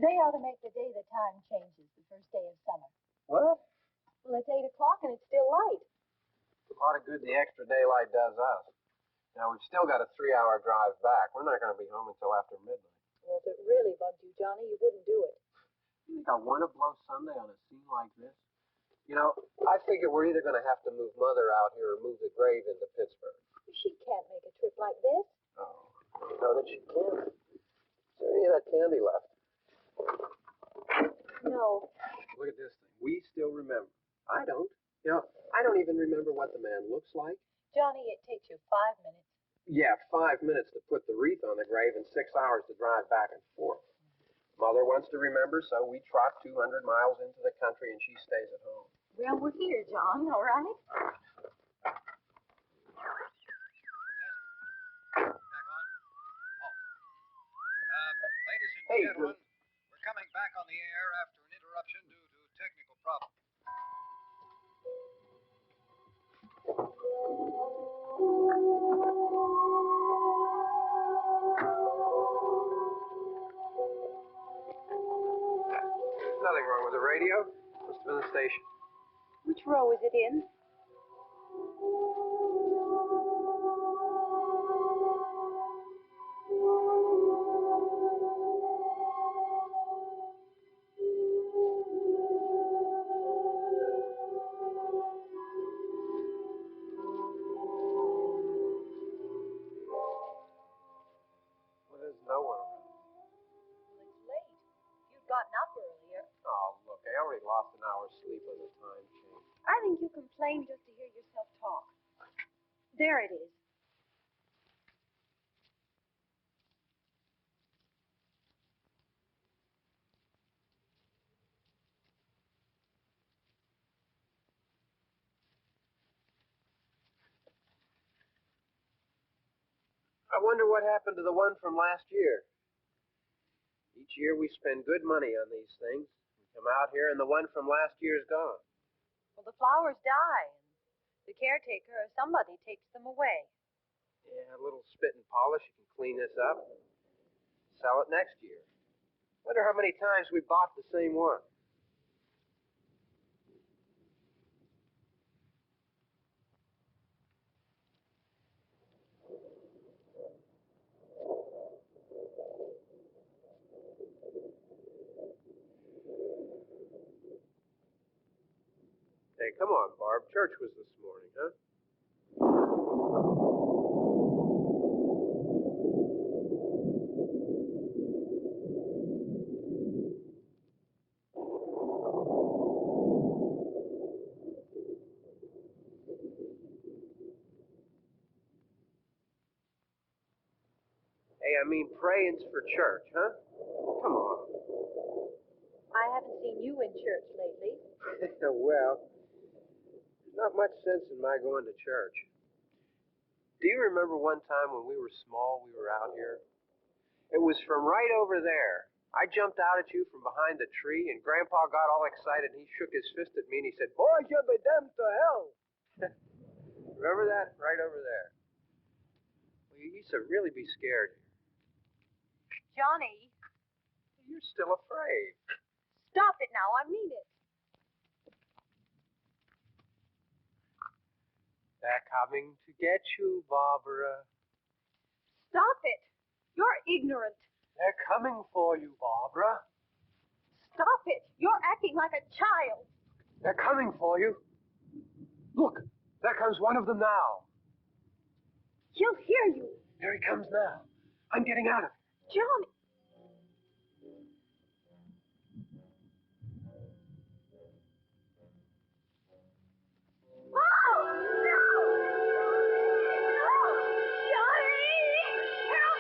They ought to make the day the time changes, the first day of summer. What? Well, it's 8 o'clock and it's still light. A lot of good the extra daylight does us. Now, we've still got a 3-hour drive back. We're not going to be home until after midnight. Well, if it really bugged you, Johnny, you wouldn't do it. You think I want to blow Sunday on a scene like this? You know, I figure we're either going to have to move Mother out here or move the grave into Pittsburgh. She can't make a trip like this. Oh, you know that she can't. Is there any of that candy left? No. Look at this thing. We still remember. I don't. You know, I don't even remember what the man looks like. Johnny, it takes you 5 minutes. Yeah, 5 minutes to put the wreath on the grave and 6 hours to drive back and forth. Mother wants to remember, so we trot 200 miles into the country and she stays at home. Well, we're here, John, all right? Ladies and gentlemen, we're coming back on the air after an interruption due to technical problems. Nothing wrong with the radio. Must have been the station. Which row is it in? Well, there's no one around. Well, it's late. You'd gotten up earlier. Oh, look, I already lost an hour's sleep when the time changed. I think you complain just to hear yourself talk. There it is. I wonder what happened to the one from last year. Each year we spend good money on these things. We come out here and the one from last year's gone. Well, the flowers die, and the caretaker or somebody takes them away. Yeah, a little spit and polish. You can clean this up. Sell it next year. Wonder how many times we bought the same one. Hey, come on, Barb. Church was this morning, huh? Hey, I mean, praying's for church, huh? Come on. I haven't seen you in church lately. Well, there's not much sense in my going to church. Do you remember one time when we were small, we were out here? It was from right over there. I jumped out at you from behind the tree, and Grandpa got all excited, and he shook his fist at me, and he said, "Boys, you'll be damned to hell." Remember that? Right over there. Well, you used to really be scared. Johnny, You're still afraid. stop it now. I mean it. They're coming to get you, Barbara. Stop it. You're ignorant. They're coming for you, Barbara. Stop it. You're acting like a child. They're coming for you. Look, there comes one of them now. He'll hear you. Here he comes now. I'm getting out of here. Johnny. Oh, no! No! Johnny! Help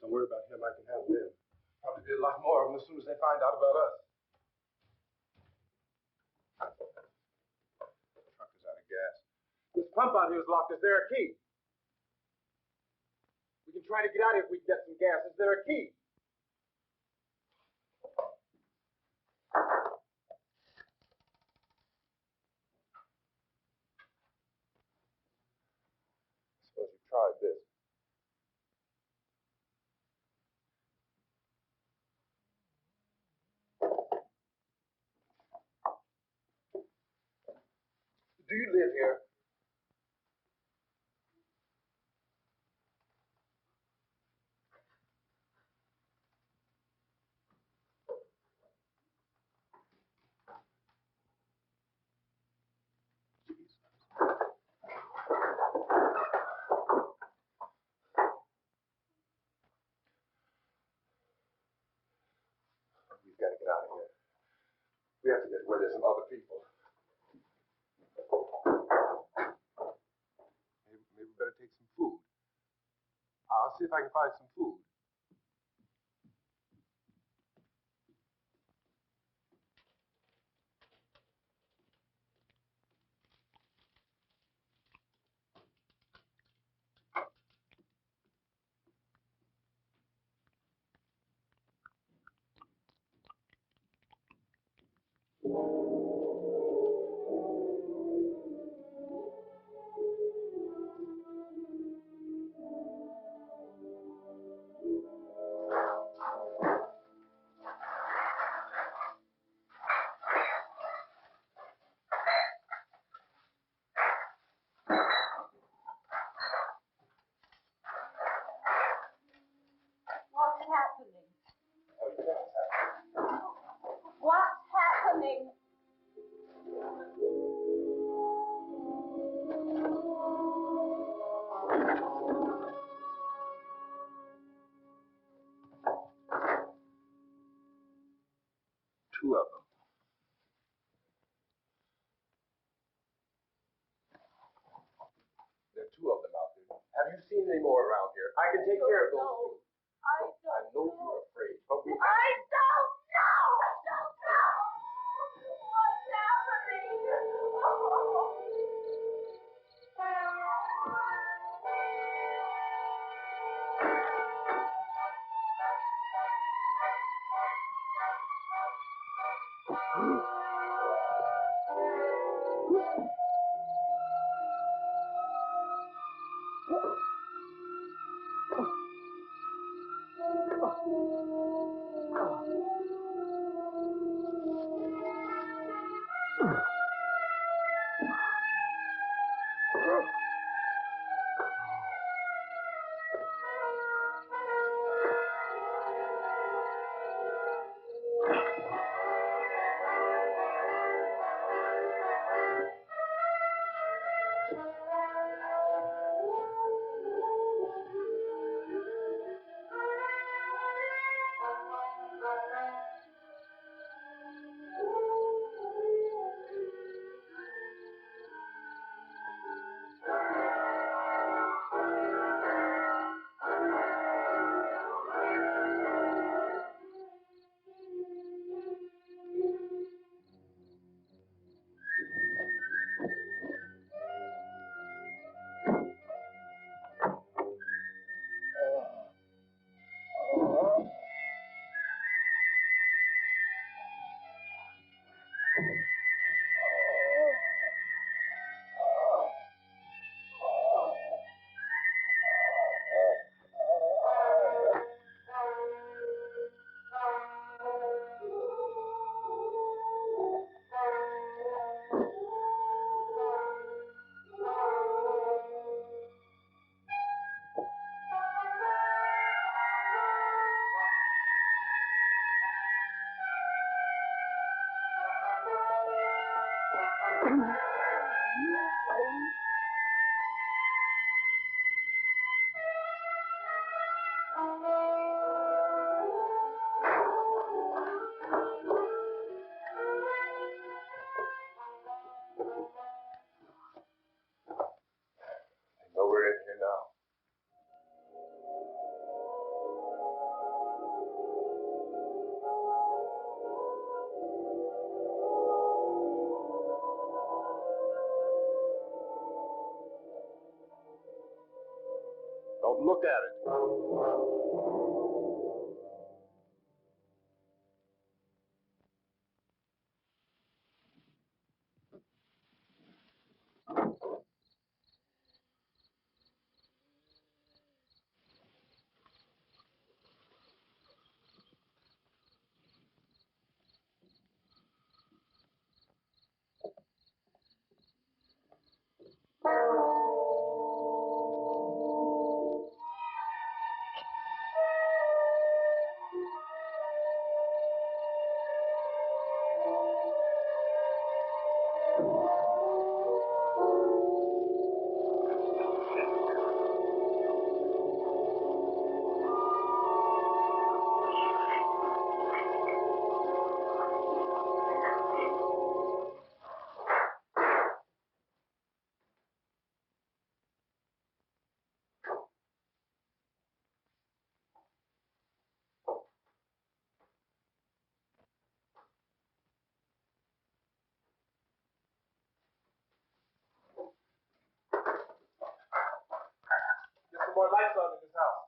Don't worry about him. I can handle him. Probably be a lot more of them as soon as they find out about us. The truck is out of gas. This pump out here is locked. Is there a key? We can try to get out here if we can get some gas. Is there a key? Suppose you tried this. Do you live here? We've got to get out of here. We have to get where there's some other people. Maybe we better take some food. I'll see if I can find some food. What's happening? Oh, you know what's happening. What's happening? Two of them. There are two of them out there. Have you seen any more around here? I can take care of those two. I know you're afraid, but we have I don't know! What's happening? know we're in here now. Don't look at it. Get some more lights on in this house.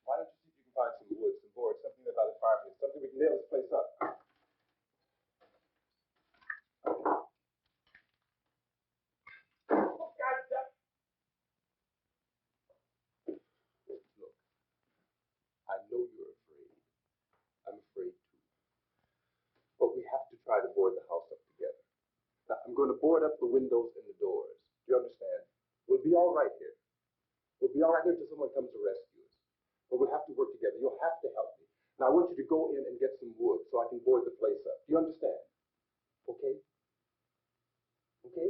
Why don't you see if you can find some wood, some boards, something about this fireplace, something we can nail this place up. Oh, God damn. Look, I know you're afraid. I'm afraid too. But we have to try to board the house up together. Now, I'm going to board up the windows and the doors. Do you understand? We'll be all right here. We'll be all right here until someone comes to rescue us. But we'll have to work together. You'll have to help me. Now, I want you to go in and get some wood so I can board the place up. Do you understand? Okay? Okay?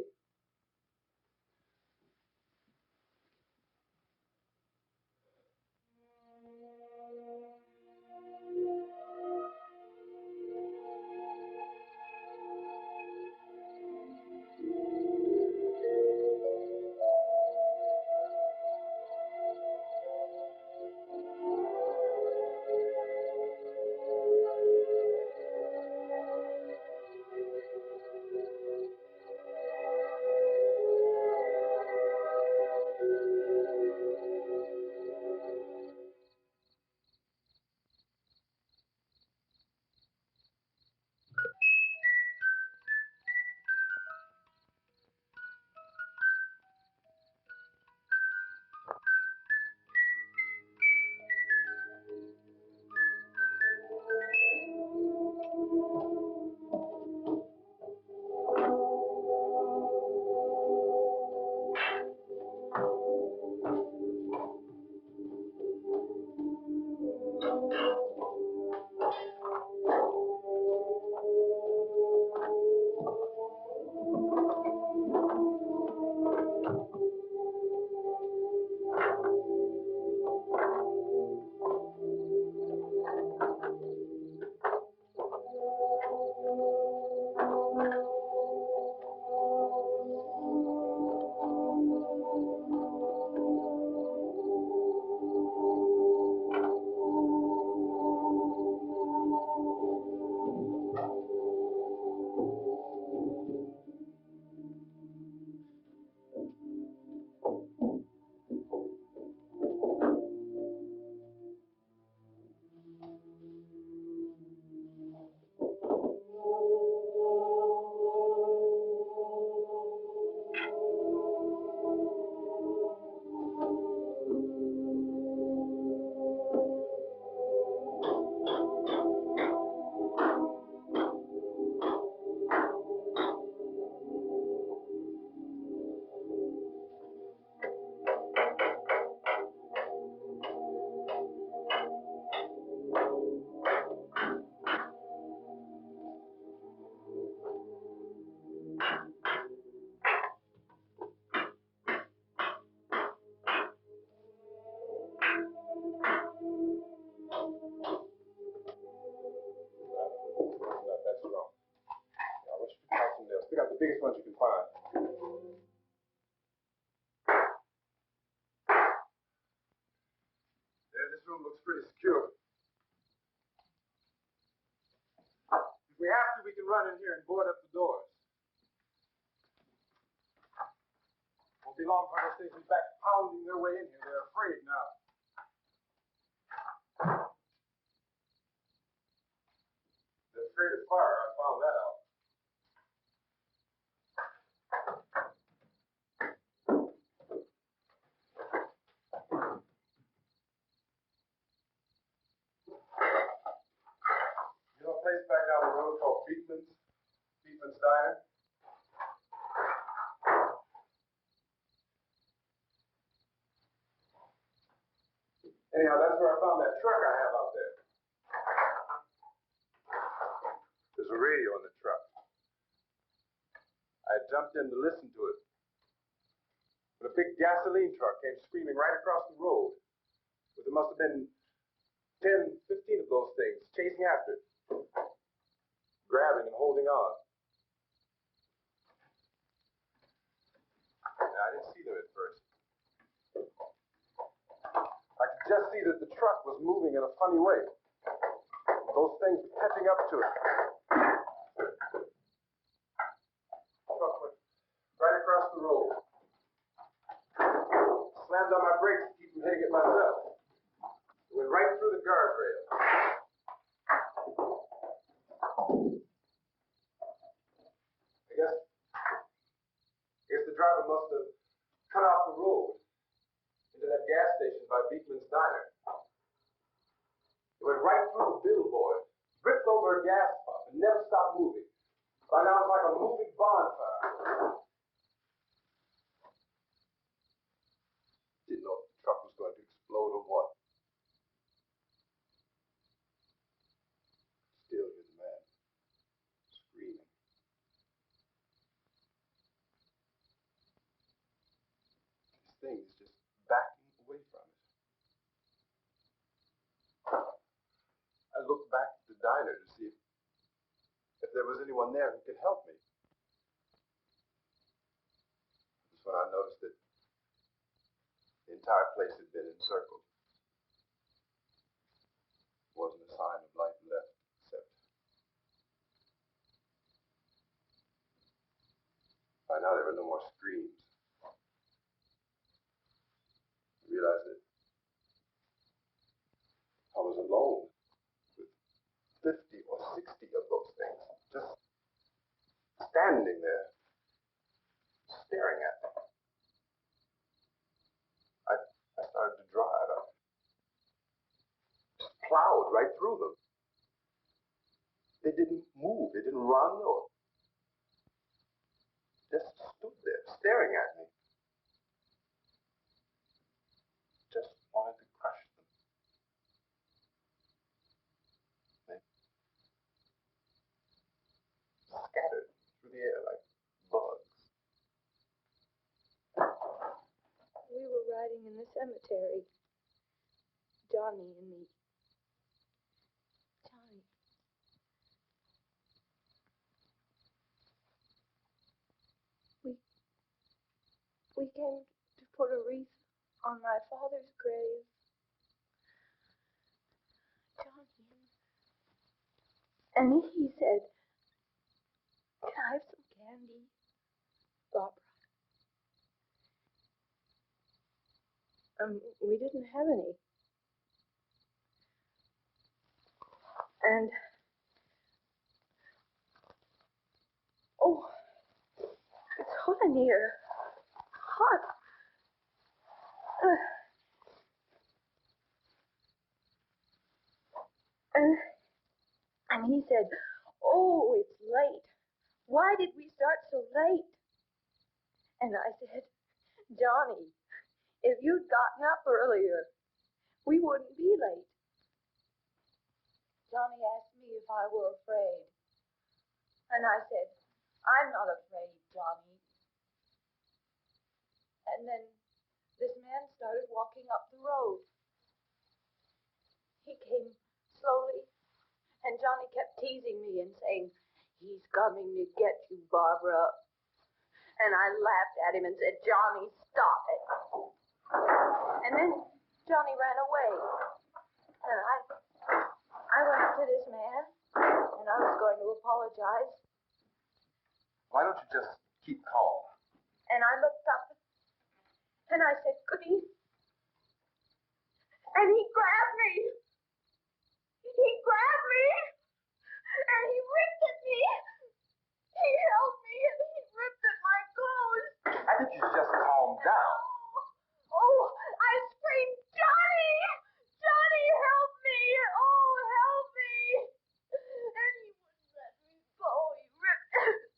room looks pretty secure. If we have to, we can run in here and board up the doors. Won't be long before they'll be back pounding their way in here. They're afraid now. They're afraid of fire. I found that out. You know a place back down the road called Beekman's Diner? Anyhow, that's where I found that truck I have out there. There's a radio in the truck. I jumped in to listen to it. But a big gasoline truck came screaming right across the road. But there must have been 10, 15 of those things chasing after it, grabbing and holding on. Now, I didn't see them at first. I could just see that the truck was moving in a funny way. Those things were catching up to it. The truck went right across the road. Slammed on my brakes to keep from hitting it myself. It went right through the guardrail. I guess the driver must have cut off the road into that gas station by Beekman's Diner. It went right through the billboard, ripped over a gas pump, and never stopped moving. By now it's like a moving bonfire. Didn't know if the truck was going to explode or what. Still hear the man screaming. This thing is just backing away from it. I looked back at the diner to see if there was anyone there who could help me. That's when I noticed that the entire place had been encircled. There wasn't a sign of life left, except by now there were no more screams. I realized that I was alone with 50 or 60 of those things, just standing there, staring at me. I started to drive. I just plowed right through them. They didn't move. They didn't run or just stood there staring at me. Just wanted to crush them. They scattered through the air like bugs. We were riding in the cemetery. Johnny and me. Johnny. We came to put a wreath on my father's grave. Johnny. And he said, "Can I have some candy, Barbara?" We didn't have any. And, oh, it's hot in here. Hot. And he said, "Oh, it's late. Why did we start so late?" And I said, "Johnny, if you'd gotten up earlier, we wouldn't be late." Johnny asked me if I were afraid. And I said, "I'm not afraid, Johnny." And then this man started walking up the road. He came slowly, and Johnny kept teasing me and saying, "He's coming to get you, Barbara." And I laughed at him and said, "Johnny, stop it." And then Johnny ran away. And I went up to this man, and I was going to apologize. Why don't you just keep calm? And I looked up, and I said, "Goody." And he grabbed me. He grabbed me, and he ripped at me. He held me, and he ripped at my clothes. I think you should just calm down. Oh, I screamed, "Johnny! Johnny, help me! Oh, help me!" And he wouldn't let me go. He ripped.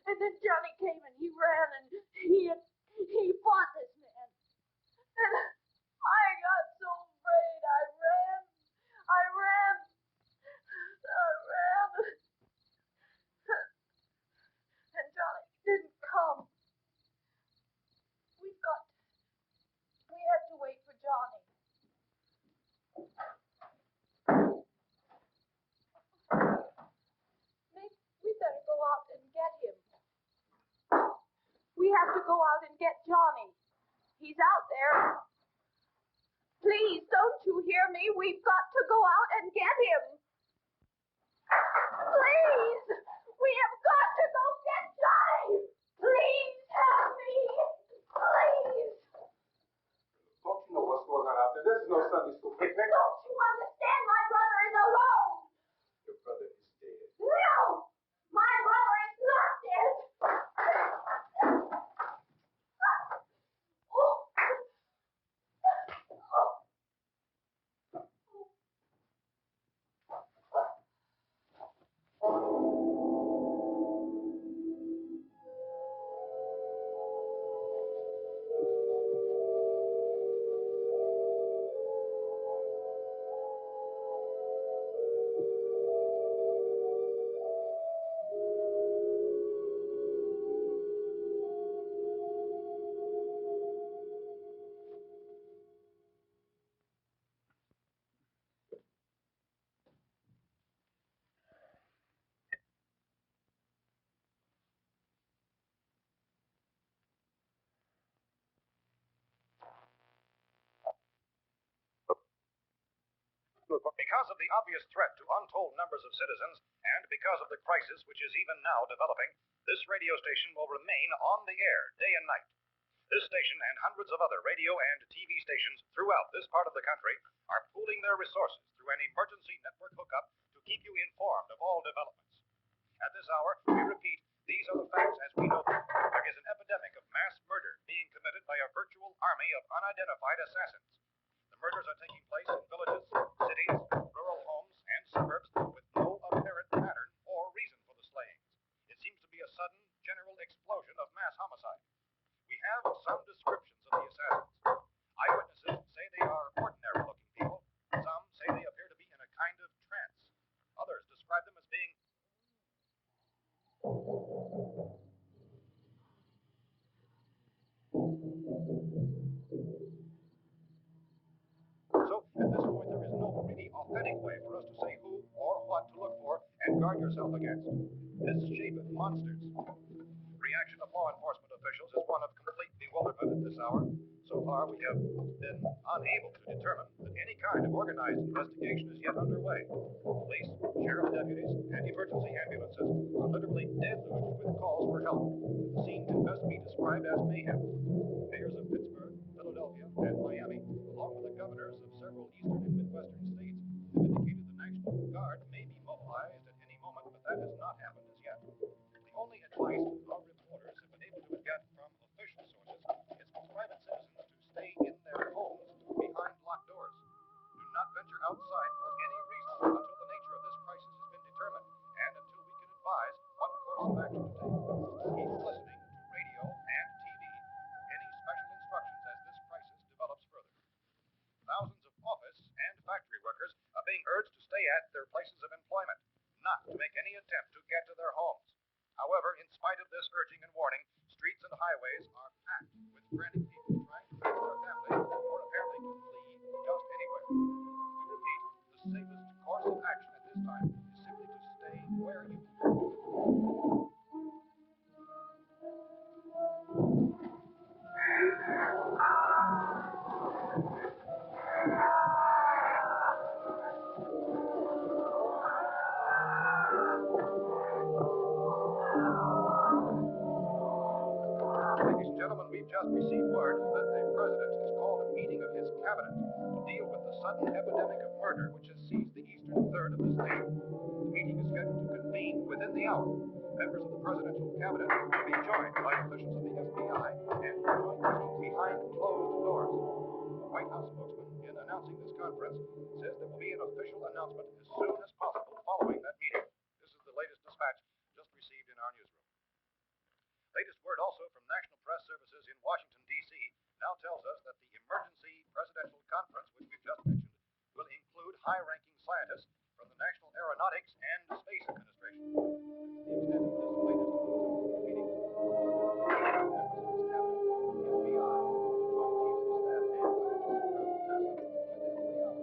And then Johnny came and he ran and he fought this man. And I got so afraid. I ran. And Johnny didn't come. We had to wait for Johnny. Maybe we better go out and get him. We have to go out and get Johnny. He's out there. Please, don't you hear me? We've got to go out and get him. Please! We have got to go get Johnny! Please help me! Please! Don't you know what's going on out there? This is no Sunday school picnic. Don't you understand? My brother is alone! Your brother is dead. No! My brother is not dead! Because of the obvious threat to untold numbers of citizens, and because of the crisis which is even now developing, this radio station will remain on the air day and night. This station and hundreds of other radio and TV stations throughout this part of the country are pooling their resources through an emergency network hookup to keep you informed of all developments. At this hour, we repeat, these are the facts as we know them. There is an epidemic of mass murder being committed by a virtual army of unidentified assassins. The murders are taking place in villages, cities, rural homes, and suburbs with no apparent pattern or reason for the slayings. It seems to be a sudden, general explosion of mass homicide. We have some descriptions of the assassins. Eyewitnesses say they are ordinary-looking people. Some say they appear to be in a kind of trance. Others describe them as being... So, at this point, there is no really authentic way for us to say who or what to look for and guard yourself against. This shape of monsters. Reaction of law enforcement officials is one of complete bewilderment at this hour. So far, we have been unable to determine that any kind of organized investigation is yet underway. Police, sheriff deputies, and emergency ambulances are literally deluged with calls for help. The scene can best be described as mayhem. Mayors of Pittsburgh, Philadelphia, and Miami, along with the governors of several eastern and midwestern states, have indicated the National Guard may be mobilized at any moment, but that has not happened as yet. The only advice our reporters have been able to get from official sources is for private citizens to stay in their homes behind locked doors. Do not venture outside for any reason until the nature of this crisis has been determined and until we can advise what course of action to take. Keep listening to radio and TV for any special instructions as this crisis develops further. Thousands of office and factory workers are being urged to stay at their places of employment, not to make any attempt to get to their homes. However, in spite of this urging and warning, streets and highways are packed with frantic people trying to reach their families or apparently to flee just anywhere. We repeat, the safest course of action at this time is simply to stay where you live. cabinet to deal with the sudden epidemic of murder which has seized the eastern third of this nation. The meeting is scheduled to convene within the hour. Members of the presidential cabinet will be joined by officials of the FBI and joint meeting behind closed doors. The White House spokesman, in announcing this conference, says there will be an official announcement as soon as possible following that meeting. This is the latest dispatch just received in our newsroom. Latest word also from National Press Services in Washington, D.C. now tells us that the emergency presidential conference, which we've just mentioned, will include high-ranking scientists from the National Aeronautics and Space Administration. That's the extent of this latest meeting. Members of this cabinet, the FBI, the Joint Chiefs of Staff, and scientists from NASA within the hour.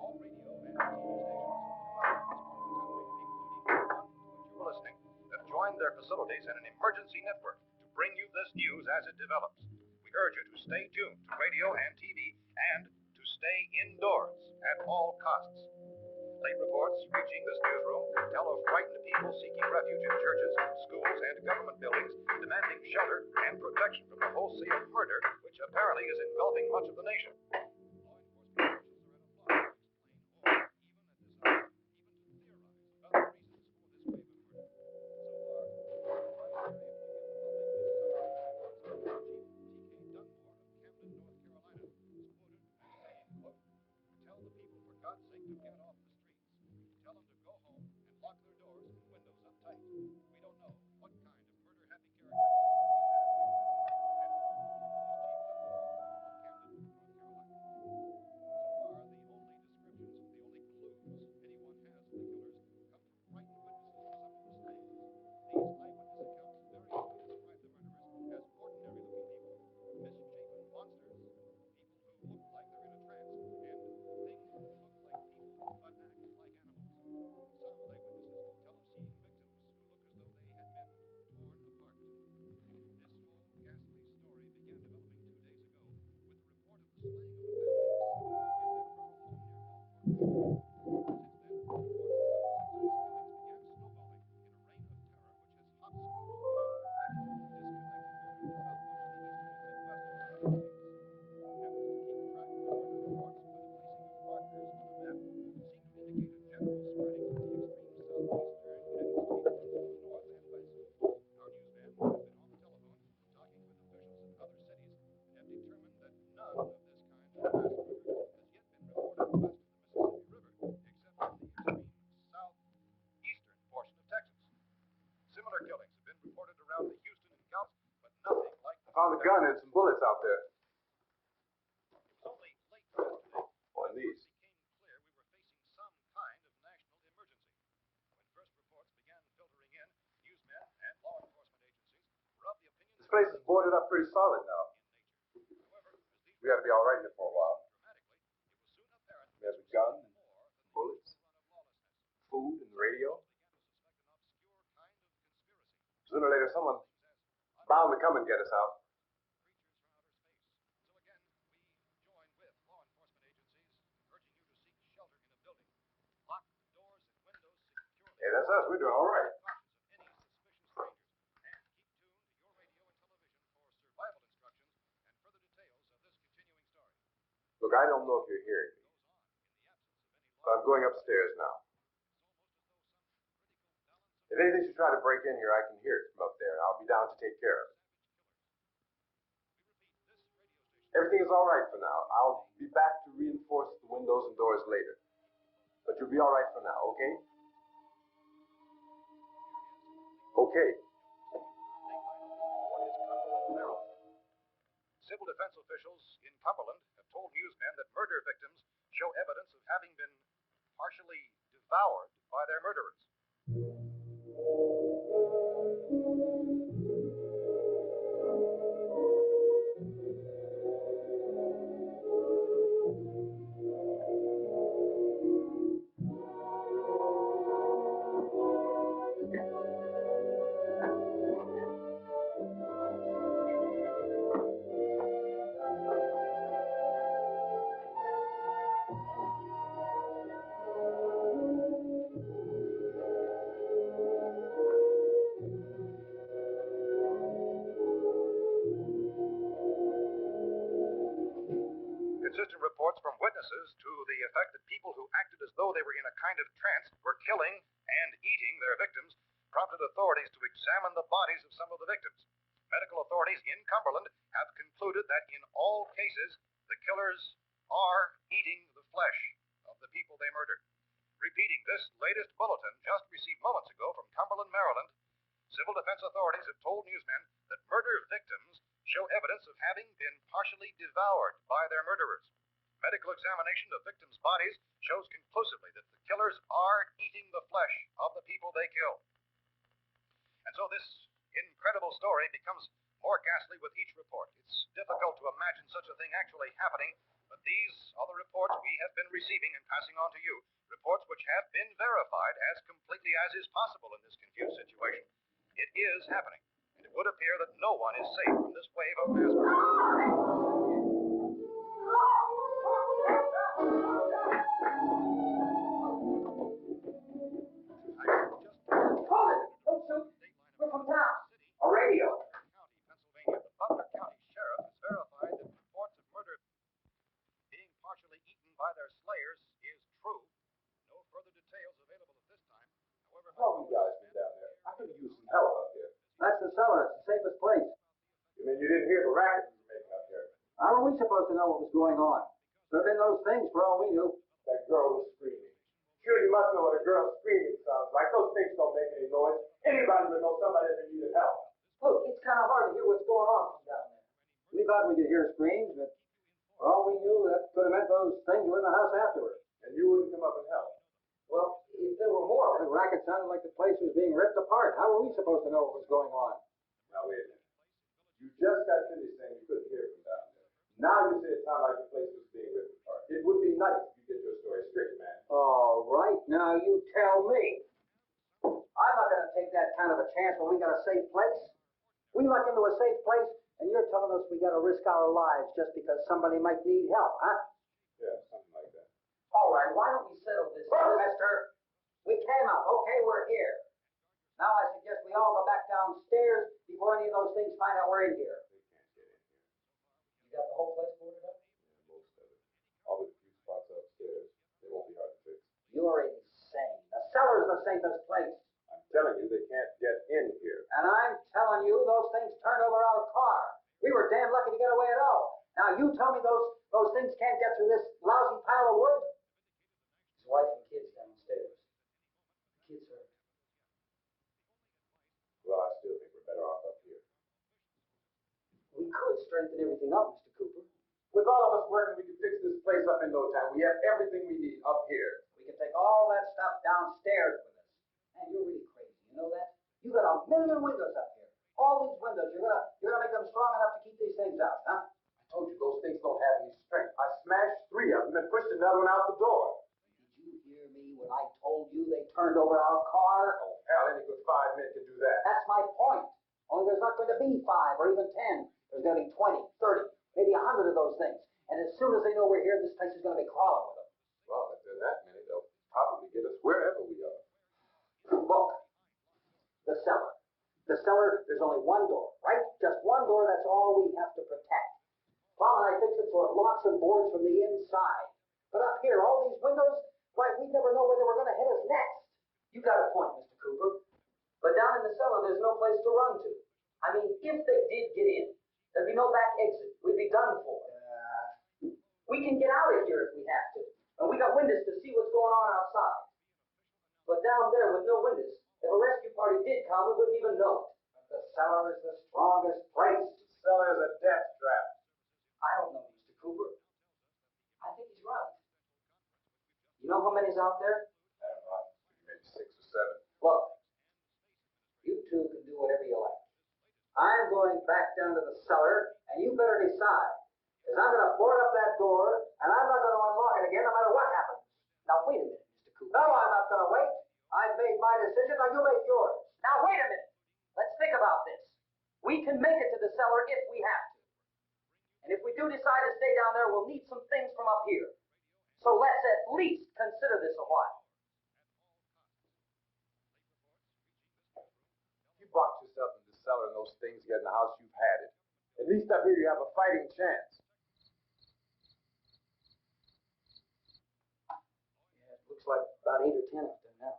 All radio and TV stations throughout this part of the country, including the one to which you're listening, have joined their facilities in an emergency network to bring you this news as it develops. We urge you to stay tuned to radio and TV and to stay indoors at all costs. Late reports reaching this newsroom tell of frightened people seeking refuge in churches, schools, and government buildings, demanding shelter and protection from the wholesale murder which apparently is engulfing much of the nation. Found a gun and some bullets out there. It was only late yesterday On these. it became clear we were facing some kind of national emergency. When first reports began filtering in, newsmen and law enforcement agencies were of the opinion This place is boarded up pretty solid now. in nature. However, as these We ought to be all right here for a while. dramatically, it was soon apparent We have a gun, more than the bullets, usual run of lawlessness. food, and the radio. Began to suspect an obscure kind of conspiracy. Sooner or later, someone bound to come and get us out. Creatures from outer space. So again, we join with law enforcement agencies, urging you to seek shelter in a building. Lock the doors and windows securely. Hey, that's us. We're doing all right. Cautious of any suspicious strangers. And keep tuned to your radio and television for survival instructions and further details of this continuing story. Look, I don't know if you're hearing me, Goes on in the absence of any but I'm going upstairs now. It's almost as though some critical balance of If anything should try to break in here, I can hear it from up there, and I'll be down to take care of it. Everything is all right for now. I'll be back to reinforce the windows and doors later. But you'll be all right for now, okay? Okay. Civil defense officials in Cumberland have told newsmen that murder victims show evidence of having been partially devoured by their murderers. Consistent reports from witnesses to the effect that people who acted as though they were in a kind of trance were killing and eating their victims prompted authorities to examine the bodies of some of the victims. Medical authorities in Cumberland have concluded that in all cases, the killers are eating the flesh of the people they murdered. Repeating this latest bulletin just received moments ago from Cumberland, Maryland, civil defense authorities have told newsmen that murder victims show evidence of having been partially devoured by their murderers. Medical examination of victims' bodies shows conclusively that the killers are eating the flesh of the people they killed. And so this incredible story becomes more ghastly with each report. It's difficult to imagine such a thing actually happening, but these are the reports we have been receiving and passing on to you, reports which have been verified as completely as is possible in this confused situation. It is happening, and it would appear that no one is safe from this wave of mass murder. We're from town. A radio. County, Pennsylvania. The Butler County Sheriff has verified that reports of murder being partially eaten by their slayers is true. No further details available at this time. However, How have you guys been down there? I could use some help up here. That's the cellar. It's the safest place. You mean you didn't hear the racket we were making up here? How are we supposed to know what was going on? Could have been those things for all we knew. That girl was screaming. Sure, you must know what a girl screaming sounds like. Those things don't make any noise. Anybody would know somebody that needed help. Look, it's kind of hard to hear what's going on from down there. We thought we could hear screams, but for all we knew, that could have meant those things were in the house afterward. And you wouldn't come up and help. Well, if there were more, the racket sounded like the place was being ripped apart. How were we supposed to know what was going on? Now, wait a minute. You just got finished saying you couldn't hear from down there. Now you say it sounded like the place was being ripped apart. It would be nice if you get your story straight, man. All right, now you tell me. I'm not going to take that kind of a chance when we got a safe place. We luck into a safe place, and you're telling us we got to risk our lives just because somebody might need help, huh? Yeah, something like that. All right, why don't we settle this, mister? We came up. Okay, we're here. Now I suggest we all go back downstairs before any of those things find out we're in here. They can't get in here. You got the whole place boarded up? Yeah, most of it. All the few spots upstairs. They won't be hard to fix. You're insane. The cellar's the safest place. I'm telling you, they can't get in here. And I'm telling you, those things turned over our car. We were damn lucky to get away at all. Now you tell me those things can't get through this lousy pile of wood? His wife and kids downstairs. The kids hurt. Well, I still think we're better off up here. We could strengthen everything up, Mr. Cooper. With all of us working, we can fix this place up in no time. We have everything we need up here. We can take all that stuff downstairs with us. Man, you're really crazy. You know that? You got a million windows up here. All these windows. You're gonna make them strong enough to keep these things out, huh? I told you those things don't have any strength. I smashed 3 of them and pushed another one out the door. Did you hear me when I told you they turned over our car? Oh, hell, any good 5 men can do that. That's my point. Only there's not going to be 5 or even 10. There's going to be 20, 30, maybe 100 of those things. And as soon as they know we're here, this place is going to be crawling with them. Well, if there are that many, they'll probably get us wherever we are. Look, the cellar. The cellar, there's only one door, right? Just one door, that's all we have to protect. Tom and I fixed it so it locks and boards from the inside. But up here, all these windows, why, we'd never know where they were going to hit us next. You got a point, Mr. Cooper. But down in the cellar, there's no place to run to. I mean, if they did get in, there'd be no back exit. We'd be done for. We can get out of here if we have to. And we got windows to see what's going on outside. But down there with no windows, if a rescue party did come, we wouldn't even know it. The cellar is the strongest place. The cellar is a death trap. I don't know, Mr. Cooper. I think he's right. You know how many's out there? I don't know, maybe 6 or 7. Look, you two can do whatever you like. I'm going back down to the cellar, and you better decide. Because I'm going to board up that door, and I'm not going to unlock it again no matter what happens. Now, wait a minute, Mr. Cooper. No, I'm not going to wait. I've made my decision, now you make yours. Now, wait a minute. Let's think about this. We can make it to the cellar if we have to. And if we do decide to stay down there, we'll need some things from up here. So let's at least consider this a while. You box yourself in the cellar and those things get in the house, you've had it. At least up here you have a fighting chance. about 8 or 10 up there now.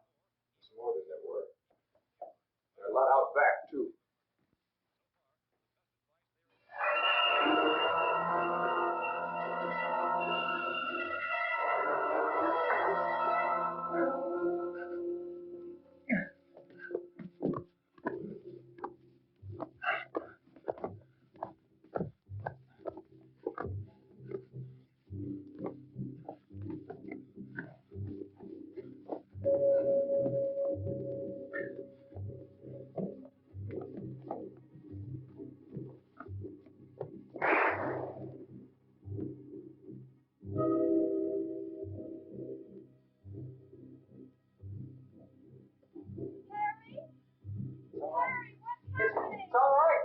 It's more than there were. There are a lot out back, too. It's all right.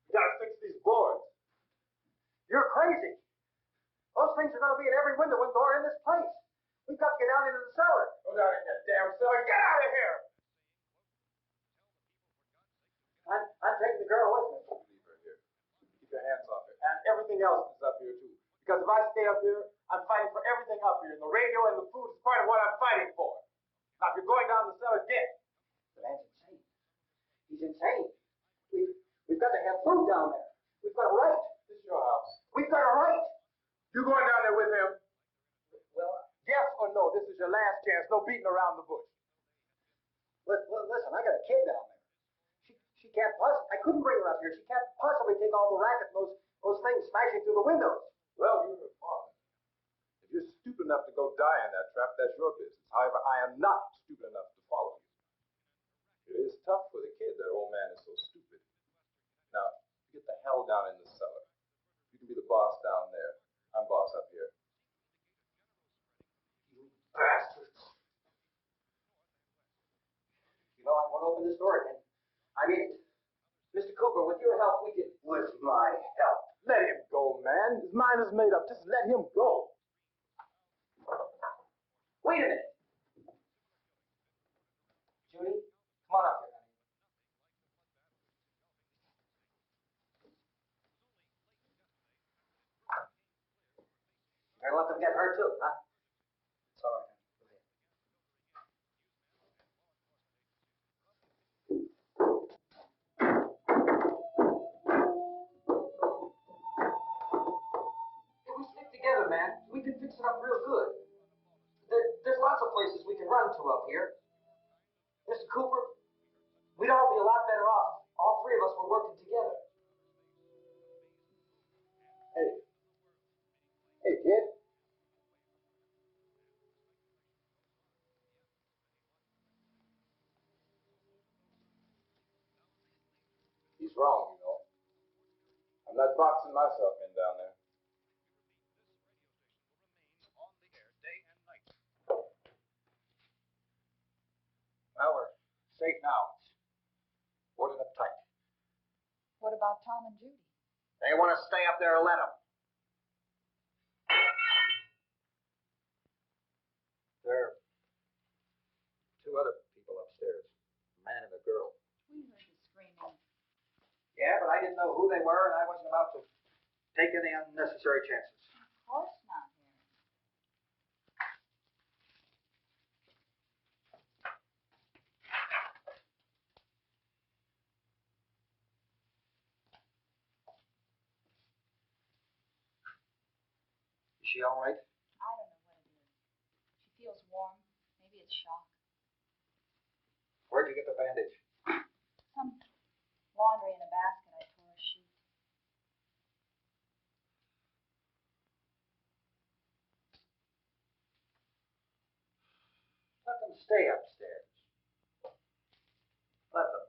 We gotta fix these boards. You're crazy. Those things are going to be at every window and door in this place. We've got to get down into the cellar. Go down in that damn cellar. Get out of here! I'm taking the girl with me. Leave her here. Keep your hands off her. And everything else is up here, too. Because if I stay up here, I'm fighting for everything up here. And the radio and the food is part of what I'm fighting for. Now, if you're going down the cellar, get. The man's insane. He's insane. We've got to have food down there. We've got a right. This is your house. We've got a right. You going down there with him? Well, Yes or no? This is your last chance. No beating around the bush. listen, I got a kid down there. She can't possibly. I couldn't bring her up here. She can't possibly take all the racket and those things smashing through the windows. Well, you're her father. If you're stupid enough to go die in that trap, that's your business. However, I am not stupid enough to follow you. It is tough for the kid. Their old man is so stupid. Now, get the hell down in the cellar. You can be the boss down there. I'm boss up here. You bastards. You know, I won't open this door again. I mean it. Mr. Cooper, with your help, we could. With my help. Let him go, man. His mind is made up. Just let him go. Wait a minute. Judy, come on up here, honey. I let them get hurt too, huh? It's all right, honey. Go ahead. If we stick together, man, we can fix it up real good. There's lots of places we can run to up here. Mr. Cooper, we'd all be a lot better off. All three of us were working together. Hey, kid. He's wrong, you know. I'm not boxing myself in down there. On the air day and night. Well, we're safe now. It's boarded up tight. What about Tom and Judy? They want to stay up there, let them. There are two other people upstairs, a man and a girl. We heard the screaming. Yeah, but I didn't know who they were, and I wasn't about to take any unnecessary chances. Of course not, Harry. Is she all right? I don't know what it is. She feels warm. Maybe it's shock. Where'd you get the bandage? laundry in a basket. I tore a sheet. Let them stay upstairs. Let them.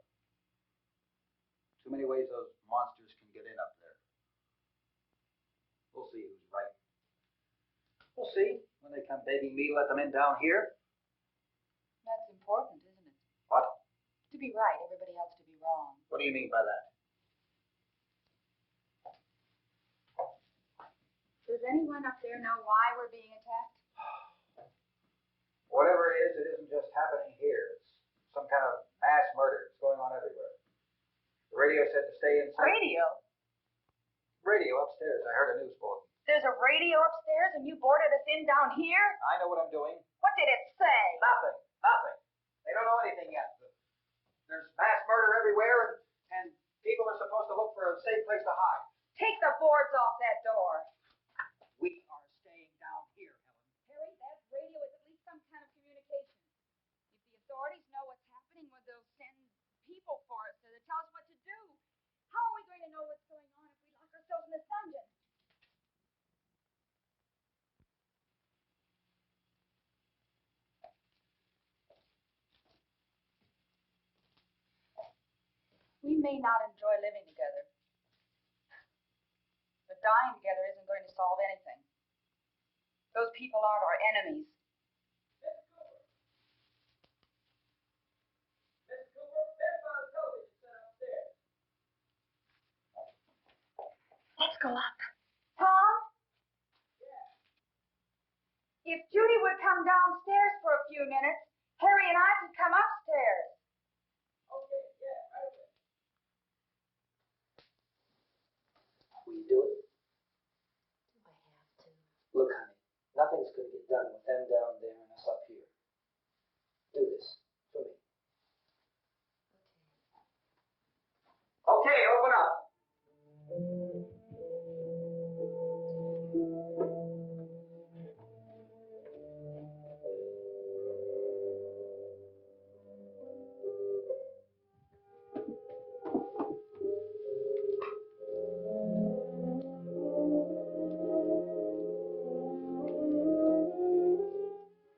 Too many ways those monsters can get in up there. We'll see who's right. We'll see. When they come begging me to let them in down here. That's important, isn't it? What? To be right, everybody else to be wrong. What do you mean by that? Does anyone up there know why we're being attacked? Whatever it isn't just happening here. It's some kind of mass murder. It's going on everywhere. The radio said to stay inside. Radio? Radio upstairs. I heard a news bulletin. There's a radio upstairs and you boarded us in down here? I know what I'm doing. What did it say? Nothing. Nothing. They don't know anything yet. There's mass murder everywhere, and people are supposed to look for a safe place to hide. Take the boards off that door. We are staying down here, Helen. Harry, that radio is at least some kind of communication. If the authorities know what's happening, well, they'll send people for us to tell us what to do. How are we going to know what's going on if we lock ourselves in this dungeon? We may not enjoy living together, but dying together isn't going to solve anything. Those people aren't our enemies. Miss Cooper, there's my television set upstairs. Let's go up. Tom? Yeah. If Judy would come downstairs for a few minutes, Harry and I could come upstairs. Okay, yeah, right away. Will you do it? Do I have to? Look, honey, nothing's going to get done with them down there and us up here. Do this for me. Okay, open up.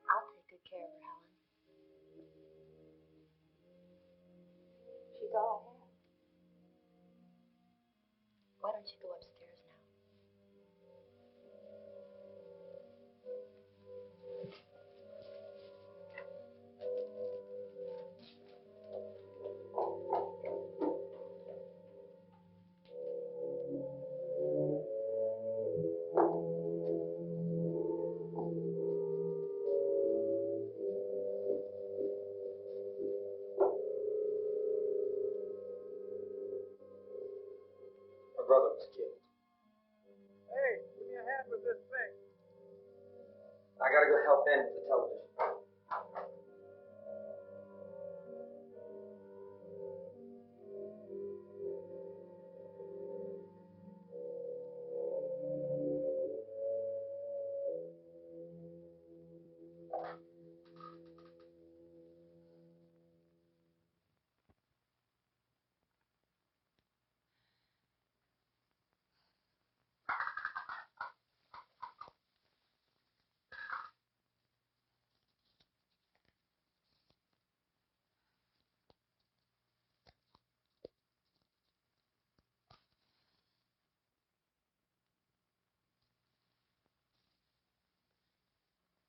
I'll take good care of her, Helen. She's all I have. Why don't you go upstairs now? Her brother was killed. Hey, give me a hand with this thing. I gotta go help Ben with the television.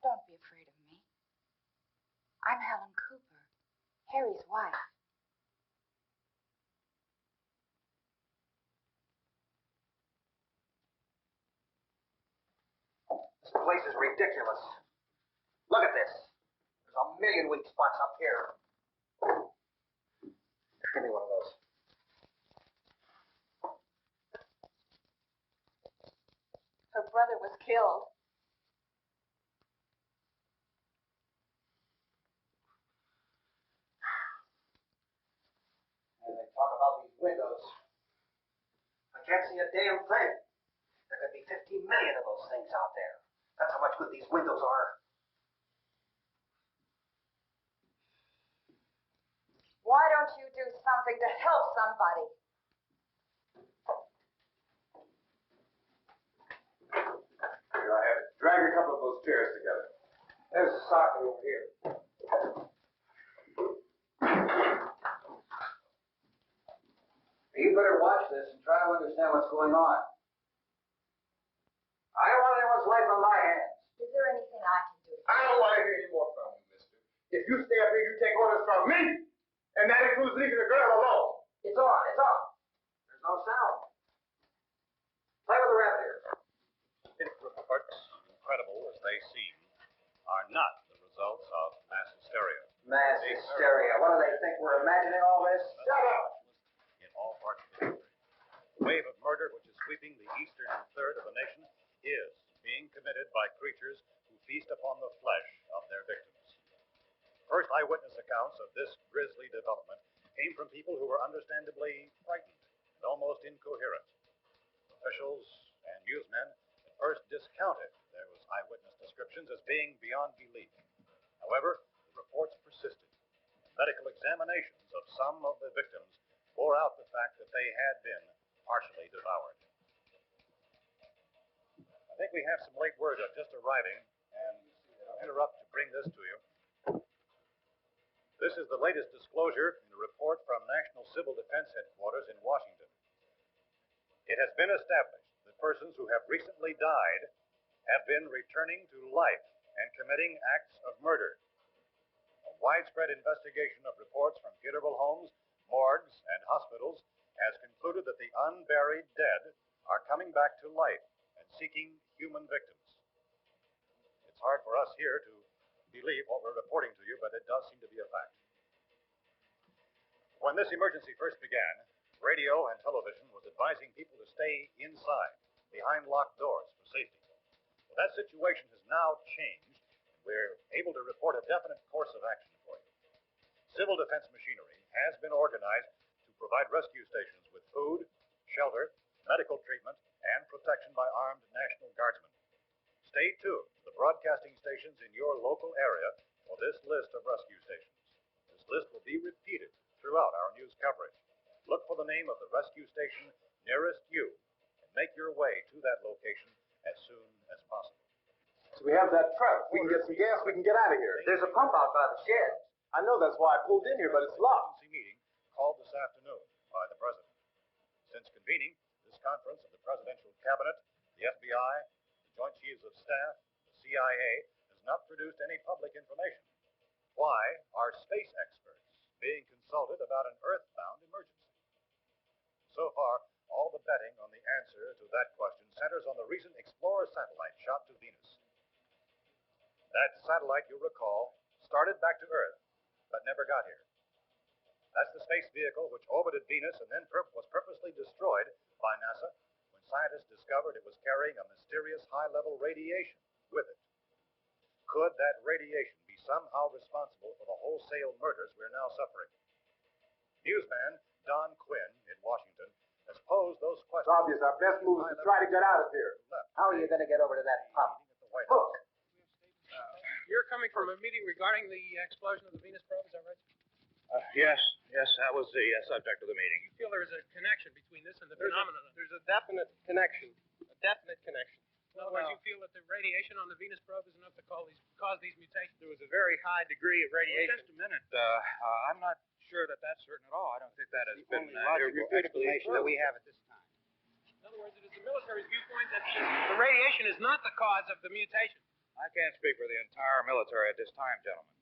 Don't be afraid of me. I'm Helen Cooper, Harry's wife. This place is ridiculous. Look at this. There's a million weak spots up here. Give me one of those. Her brother was killed. And they talk about these windows. I can't see a damn thing. There could be 50 million of those things out there. That's how much good these windows are. Why don't don't you do something to help somebody? Here I have it. Drag a couple of those chairs together. There's a socket over here. You better watch this and try to understand what's going on. I don't want anyone's life on my hands. Is there anything I can do? I don't want to hear any more from you, mister. If you stay up here, you take orders from me. And that includes leaving the girl alone. It's on, it's on. There's no sound. Play with the record. Reports, incredible as they seem, are not the results of mass hysteria. Mass hysteria. What do they think? We're imagining all this? Shut up. In all parts of the country. The wave of murder which is sweeping the eastern third of the nation is being committed by creatures who feast upon the flesh of their victims. First eyewitness accounts of this grisly development came from people who were understandably frightened and almost incoherent. Officials and newsmen at first discounted those eyewitness descriptions as being beyond belief. However, the reports persisted. Medical examinations of some of the victims bore out the fact that they had been partially devoured. I think we have some late word just arriving, and I'll interrupt to bring this to you. This is the latest disclosure in a report from National Civil Defense Headquarters in Washington. It has been established that persons who have recently died have been returning to life and committing acts of murder. A widespread investigation of reports from funeral homes, morgues, and hospitals has concluded that the unburied dead are coming back to life and seeking human victims. It's hard for us here to believe what we're reporting to you, but it does seem to be a fact. When this emergency first began, radio and television was advising people to stay inside, behind locked doors for safety. Well, that situation has now changed, and we're able to report a definite course of action for you. Civil defense machinery has been organized to provide rescue stations with food, shelter, medical treatment, and protection by armed National Guardsmen. Stay tuned to the broadcasting stations in your local area for this list of rescue stations. This list will be repeated throughout our news coverage. Look for the name of the rescue station nearest you and make your way to that location as soon as possible. So we have that truck. We can get some gas. We can get out of here. There's a pump out by the shed. I know that's why I pulled in here, but it's locked. Emergency meeting called this afternoon by the President. Since convening this conference of the Presidential Cabinet, the FBI, the Joint Chiefs of Staff, the CIA has not produced any public information. Why are space experts being consulted about an Earthbound emergency? So far, all the betting on the answer to that question centers on the recent Explorer satellite shot to Venus. That satellite, you'll recall, started back to Earth, but never got here. That's the space vehicle which orbited Venus and then was purposely destroyed by NASA when scientists discovered it was carrying a mysterious high-level radiation with it. Could that radiation be somehow responsible for the wholesale murders we're now suffering? Newsman Don Quinn in Washington has posed those It's questions. obvious our best move is to try to get out of here. How are you going to get over to that pump? Look. You're coming from a meeting regarding the explosion of the Venus probe, is that right? Yes, that was the subject of the meeting. You feel there is a connection between this and the phenomenon? There's a definite connection. A definite connection. In other words, you feel that the radiation on the Venus probe is enough to cause these mutations? There was a very high degree of radiation. Just a minute. I'm not sure that that's certain at all. I don't think that has been irrefutable explanation that we have at this time. In other words, it is the military's viewpoint that the radiation is not the cause of the mutation. I can't speak for the entire military at this time, gentlemen.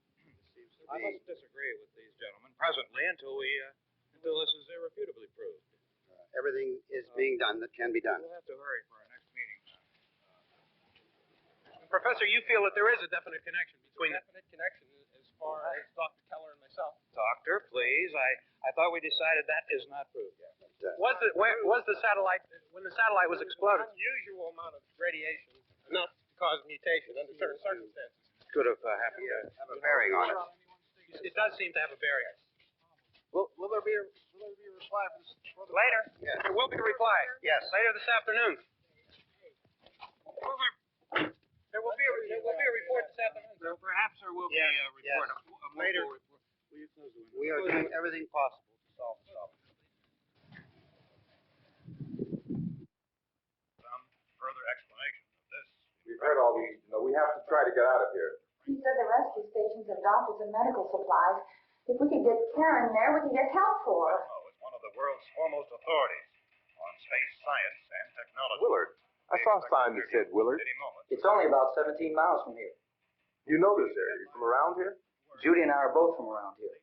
I must disagree with these gentlemen presently until this is irrefutably proved. Everything is being done that can be done. We'll have to hurry for our next meeting. Professor, you feel that there is a definite connection between Definite connection as far as Dr. Keller and myself. Doctor, please. I thought we decided that is not proved yet. Was the satellite when the satellite was exploded? An unusual amount of radiation enough to cause mutation under certain circumstances. Could have happened to Have a bearing on it. It does seem to have a bearing. Will there be a reply for the Later. Yes. There will be a reply. Yes. Later this afternoon. There will be a report this afternoon. Perhaps there will be a report. Later. We We are doing everything possible to solve the problem. Some further explanation of this. We've heard all we need to know. We have to try to get out of here. He said the rescue stations have doctors and medical supplies. If we could get Karen there, we could get help for her. Oh, it's one of the world's foremost authorities on space science and technology. Willard. I saw a sign that said Willard. Any moment. It's only about 17 miles from here. You know this area. You from around here? Judy and I are both from around here.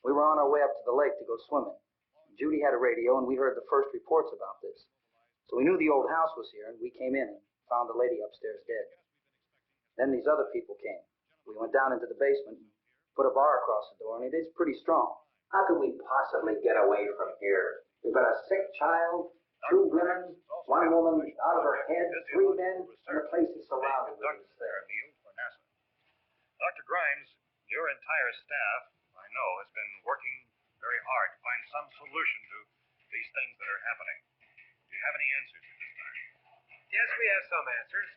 We were on our way up to the lake to go swimming. Judy had a radio, and we heard the first reports about this. So we knew the old house was here, and we came in and found the lady upstairs dead. Then these other people came. We went down into the basement and put a bar across the door, and it is pretty strong. How could we possibly get away from here? We've got a sick child, 2 women, 1 woman out of her head, 3 men, and the place is surrounded with this thing. Dr. Grimes, your entire staff, I know, has been working very hard to find some solution to these things that are happening. Do you have any answers at this time? Yes, we have some answers.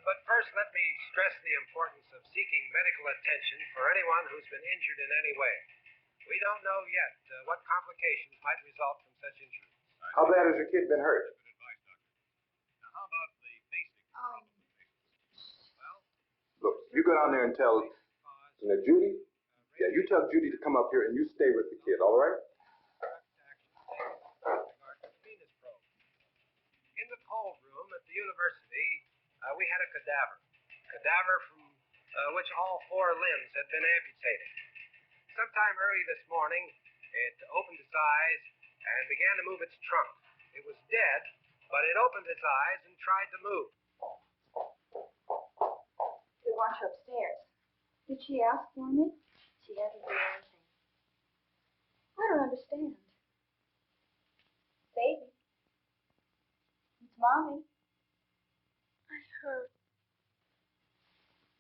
But first, let me stress the importance of seeking medical attention for anyone who's been injured in any way. We don't know yet what complications might result from such injuries. How bad has your kid been hurt? Good advice, Doctor. Now, how about the basic Look, you go down there and tell Judy. Yeah, you tell Judy to come up here and you stay with the kid, all right? In the cold room at the university, we had a cadaver from which all 4 limbs had been amputated. Sometime early this morning, it opened its eyes and began to move its trunk. It was dead, but it opened its eyes and tried to move. They want you upstairs. Did she ask for me? She hasn't done anything. I don't understand. Baby. It's Mommy. I hurt.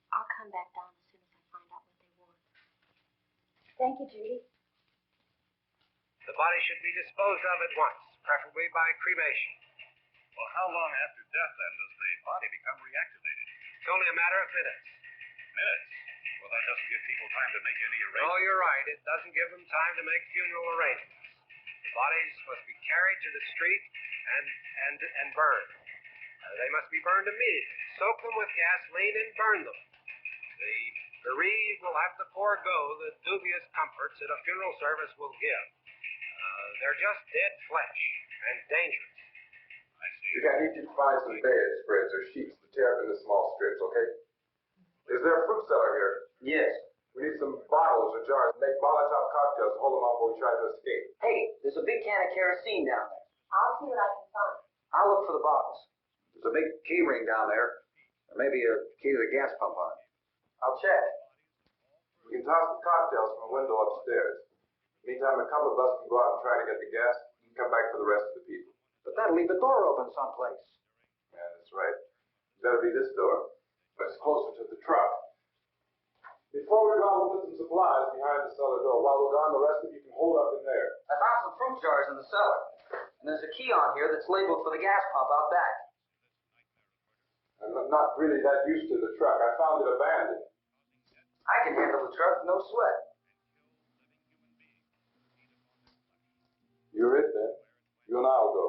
I'll come back down as soon as I find out what they want. Thank you, Judy. The body should be disposed of at once, preferably by cremation. Well, how long after death, then, does the body become reactivated? It's only a matter of minutes. Minutes? Well, that doesn't give people time to make any arrangements. Oh, you're right. It doesn't give them time to make funeral arrangements. The bodies must be carried to the street and burned. They must be burned immediately. Soak them with gasoline and burn them. The bereaved will have to forego the dubious comforts that a funeral service will give. They're just dead flesh and dangerous. I see. I need you to find some bedspreads or sheets to tear up into small strips, okay? Is there a fruit cellar here? Yes. We need some bottles or jars to make Molotov cocktails to hold them off while we try to escape. Hey, there's a big can of kerosene down there. I'll see what I can find. I'll look for the bottles. There's a big key ring down there. Or maybe a key to the gas pump on it. I'll check. We can toss the cocktails from a window upstairs. Meantime, a couple of us can go out and try to get the gas and come back for the rest of the people. But that'll leave the door open someplace. Yeah, that's right. It's better be this door. It's closer to the truck. Before we go, we'll put some supplies behind the cellar door. While we're gone, the rest of you can hold up in there. I found some fruit jars in the cellar. And there's a key on here that's labeled for the gas pump out back. I'm not really that used to the truck. I found it abandoned. I can handle the truck, no sweat. You're it then. You and I will go.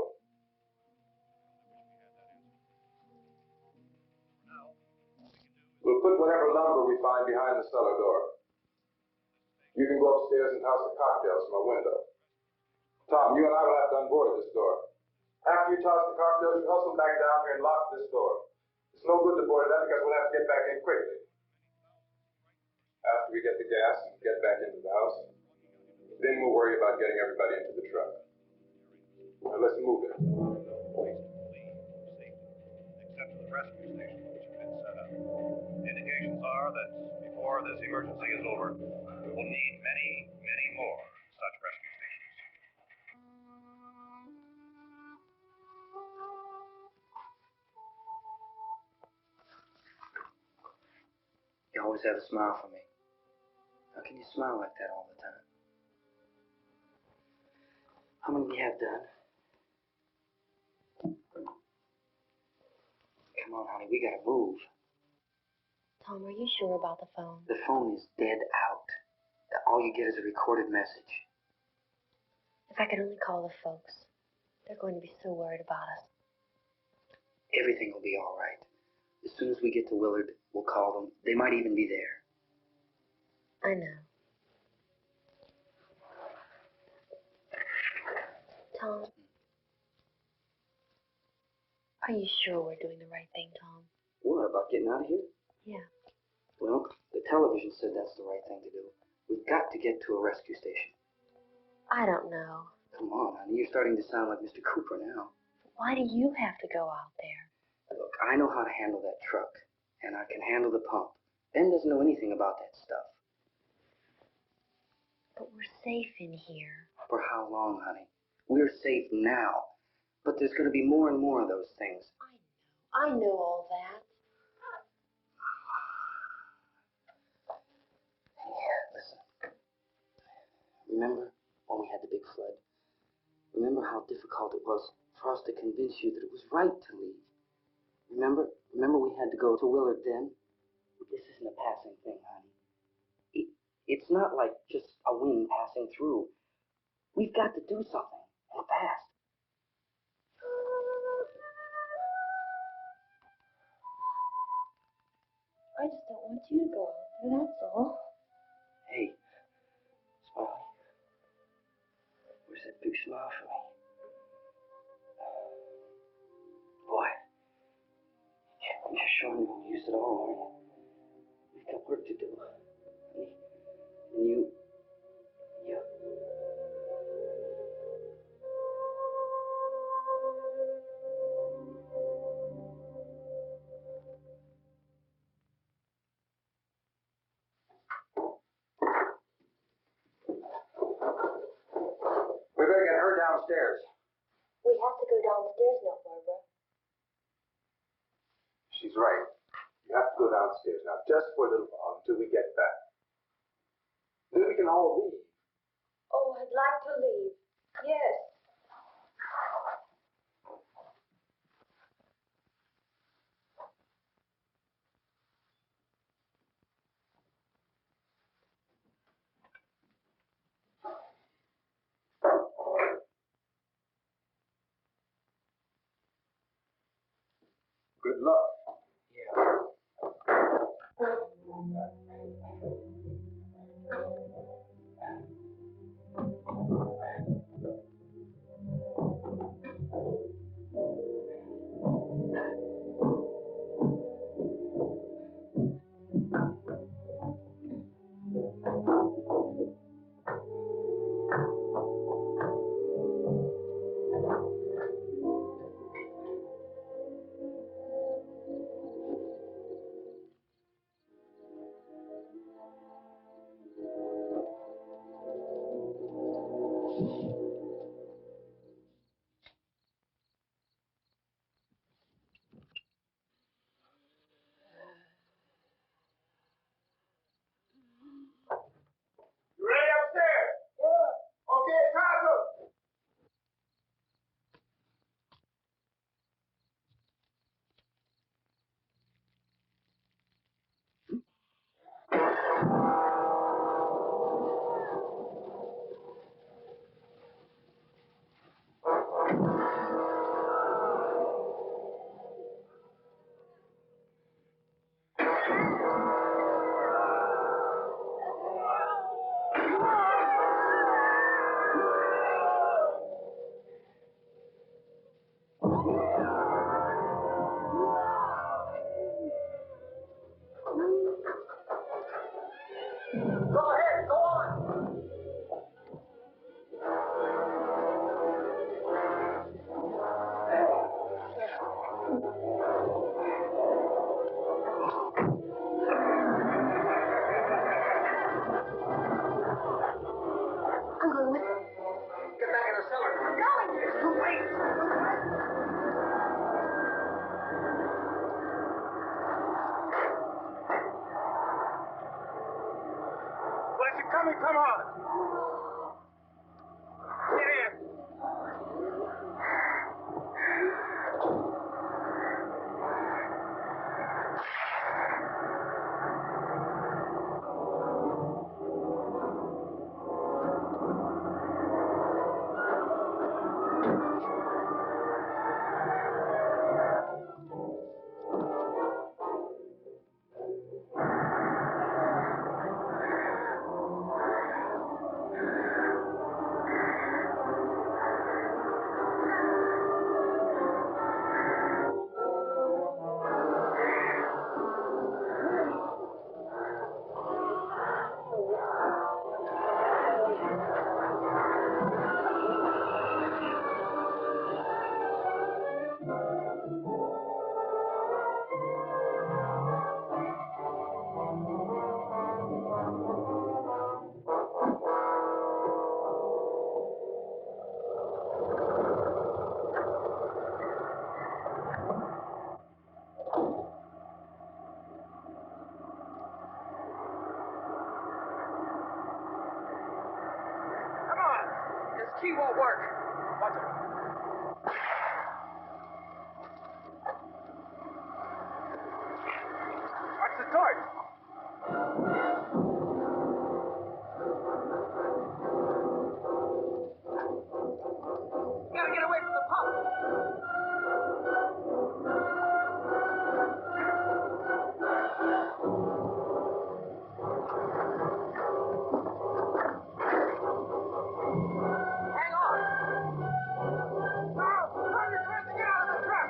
We'll put whatever lumber we find behind the cellar door. You can go upstairs and toss the cocktails from a window. Tom, you and I will have to unboard this door. After you toss the cocktails, you hustle back down here and lock this door. It's no good to board it up because we'll have to get back in quickly. After we get the gas and get back into the house, then we'll worry about getting everybody into the truck. Now let's move it. Except for the rescue stations which have been set up. Indications are that before this emergency is over, we will need many, many more such rescue stations. You always have a smile for me. How can you smile like that all the time? How many we have done? Come on, honey, we gotta move. Tom, are you sure about the phone? The phone is dead out. All you get is a recorded message. If I could only call the folks. They're going to be so worried about us. Everything will be all right. As soon as we get to Willard, we'll call them. They might even be there. I know. Tom, are you sure we're doing the right thing, Tom? What, about getting out of here? Yeah. Well, the television said that's the right thing to do. We've got to get to a rescue station. I don't know. Come on, honey. You're starting to sound like Mr. Cooper now. Why do you have to go out there? Look, I know how to handle that truck, and I can handle the pump. Ben doesn't know anything about that stuff. But we're safe in here. For how long, honey? We're safe now. But there's going to be more and more of those things. I know all that. Yeah, listen. Remember when we had the big flood? Remember how difficult it was for us to convince you that it was right to leave? Remember we had to go to Willard then? This isn't a passing thing, honey. It's not like just a wind passing through. We've got to do something, and fast. I just don't want you to go out there, that's all. Hey, Smiley. Where's that big smile for me? Boy, you're showing no use at all, aren't you? We've got work to do. And you... We better get her downstairs. We have to go downstairs now, Barbara. She's right. You have to go downstairs now, just for a little while until we get back. Then we can all leave. Oh, I'd like to leave. Yes. Good luck. You ready upstairs? Yeah. Okay, Taco. Go ahead, go on. I'm going with you. Get back in the cellar. I'm going. Wait. Well, if you're coming, come on. Get in. Key won't work. Watch it. Watch the torch. Gotta get away from the pump. Hang on. Now, turn your twist to get out of the truck.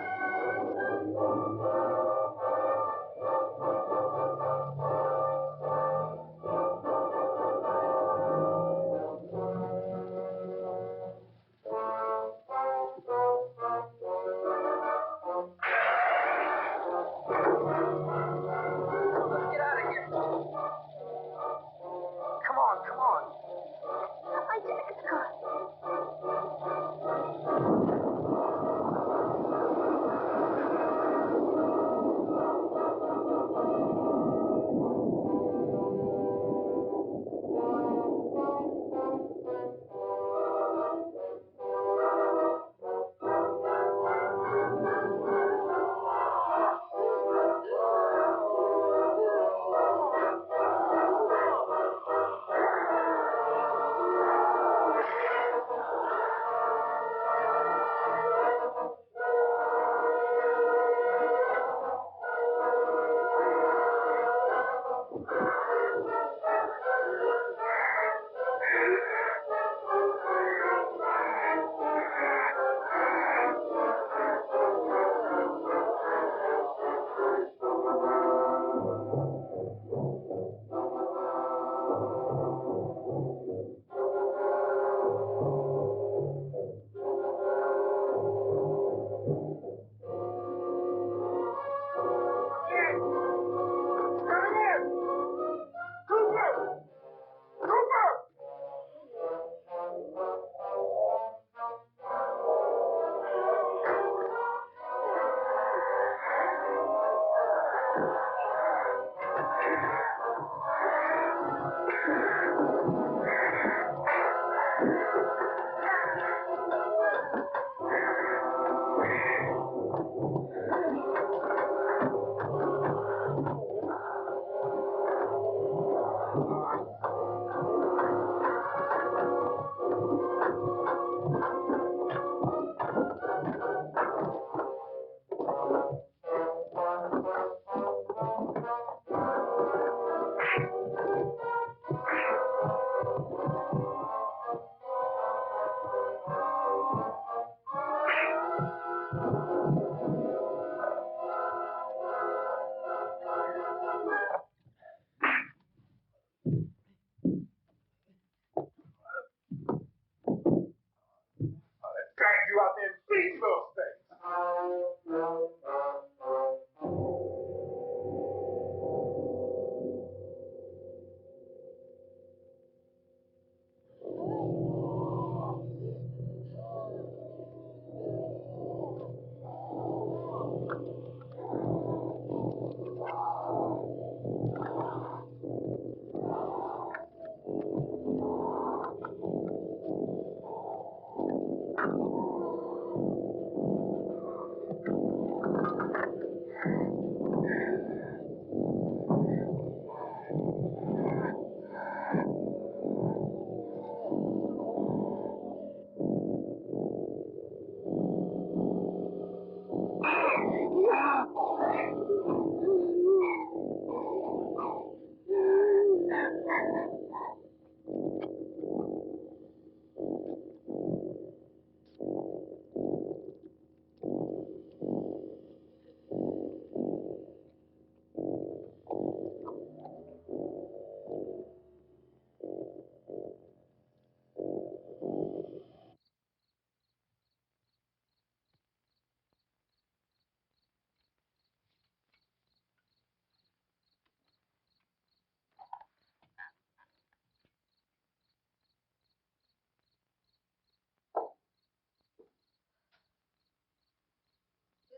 Let's get out of here. Come on, come on. I took the car. Drag you out there and beat those things.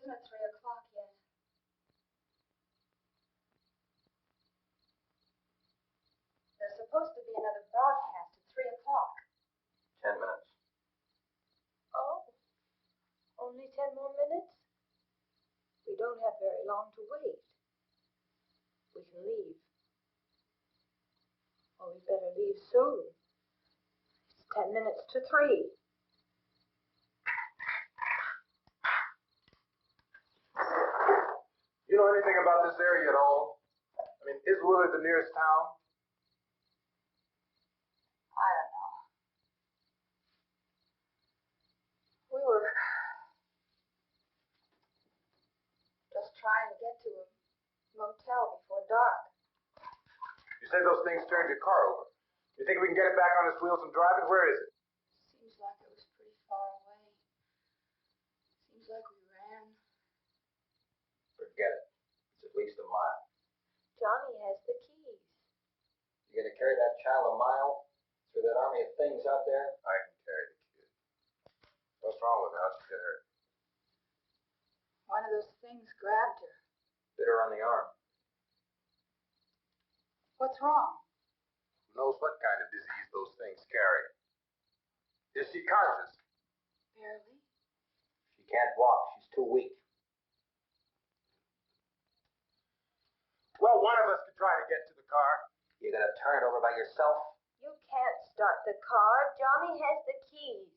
Isn't it 3 o'clock yet? There's supposed to be another broadcast at 3 o'clock. 10 minutes. long to wait. We can leave. Well, we'd better leave soon. It's 10 minutes to 3. You know anything about this area at all? I mean, is Willard the nearest town? I don't know. We were just trying to get to a motel before dark. You say those things turned your car over. You think we can get it back on its wheels and drive it? Where is it? Seems like it was pretty far away. Seems like we ran. Forget it. It's at least a mile. Johnny has the keys. You gonna carry that child a mile through that army of things out there? I can carry the kid. What's wrong with her? How'd she get hurt? One of those things grabbed her. Bit her on the arm. What's wrong? Who knows what kind of disease those things carry? Is she conscious? Barely. She can't walk. She's too weak. Well, one of us could try to get to the car. You gonna turn it over by yourself? You can't start the car. Johnny has the keys.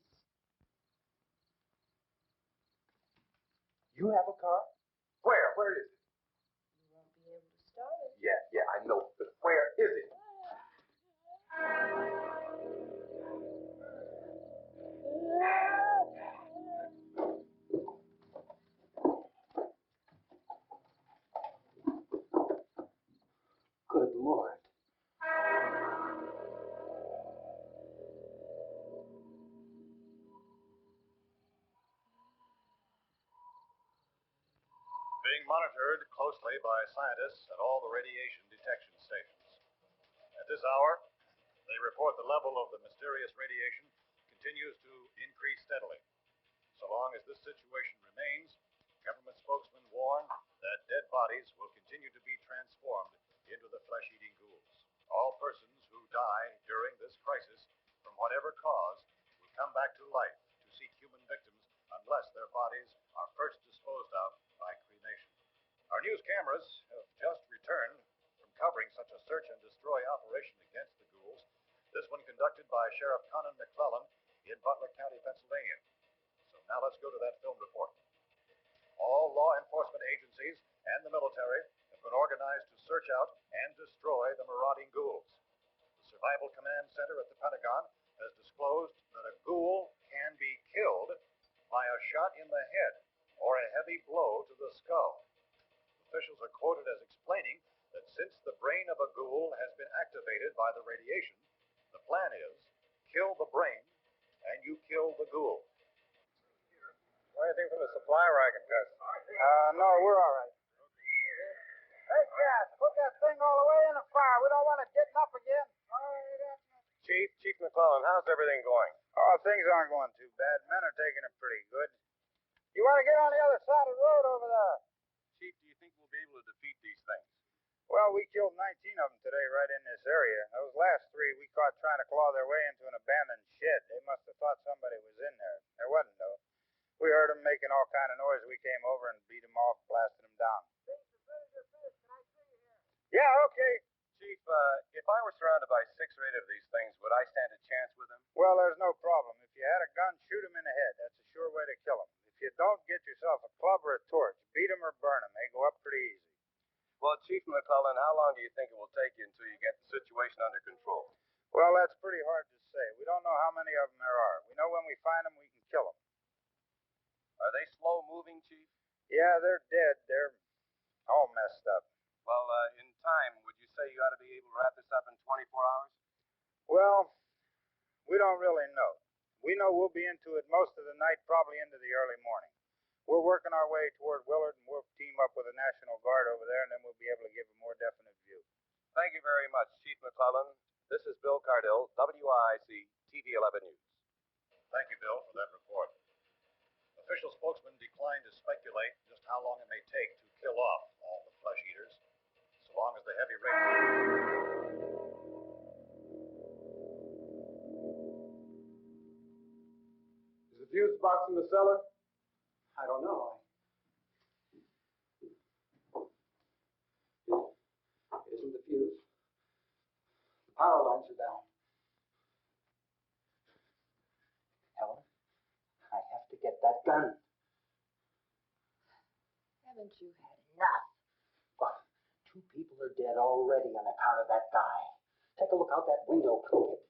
You have a car? Where? Where is it? You won't be able to start it. Yeah, I know. But where is it? Good Lord. Being monitored closely by scientists at all the radiation detection stations. At this hour, they report the level of the mysterious radiation continues to increase steadily. So long as this situation remains, government spokesmen warn that dead bodies will continue to be transformed into the flesh-eating ghouls. All persons who die during this crisis, from whatever cause, will come back to life to seek human victims unless their bodies are first disposed of by cremation. Our news cameras have just returned from covering such a search and destroy operation against the ghouls, this one conducted by Sheriff Conan McClellan in Butler County, Pennsylvania. So now let's go to that film report. All law enforcement agencies and the military have been organized to search out and destroy the marauding ghouls. The Survival Command Center at the Pentagon has disclosed that a ghoul can be killed by a shot in the head or a heavy blow to the skull. Officials are quoted as explaining that since the brain of a ghoul has been activated by the radiation, the plan is kill the brain and you kill the ghoul. Anything from the supply wagon, Gus? No, we're all right. Hey, Cass, put that thing all the way in the fire. We don't want it getting up again. Chief McClellan, how's everything going? Oh, things aren't going too bad. Men are taking it pretty good. You want to get on the other side of the road over there? Chief, do you think we'll be able to defeat these things? Well, we killed 19 of them today right in this area. Those last 3 we caught trying to claw their way into an abandoned shed. They must have thought somebody was in there. There wasn't, though. We heard them making all kind of noise. We came over and beat them off, blasted them down. Yeah, okay. Chief, if I were surrounded by 6 or 8 of these things, would I stand a chance with them? Well, there's no problem. If you had a gun, shoot them in the head. That's a sure way to kill them. If you don't, get yourself a club or a torch. Beat them or burn them. They go up pretty easy. Well, Chief McClellan, how long do you think it will take you until you get the situation under control? Well, that's pretty hard to say. We don't know how many of them there are. We know when we find them, we can kill them. Are they slow-moving, Chief? Yeah, they're dead. They're all messed up. Well, in time, would you say you ought to be able to wrap this up in 24 hours? Well, we don't really know. We know we'll be into it most of the night, probably into the early morning. We're working our way toward Willard, and we'll team up with the National Guard over there, and then we'll be able to give a more definite view. Thank you very much, Chief McClellan. This is Bill Cardill, WIC TV 11 News. Thank you, Bill, for that report. Official spokesman declined to speculate just how long it may take to kill off all the flesh eaters, so long as the heavy radiation. Is the fuse box in the cellar? I don't know. Power lines are down. Helen, I have to get that gun. Haven't you had enough? Well, 2 people are dead already on account of that guy. Take a look out that window, Cricket.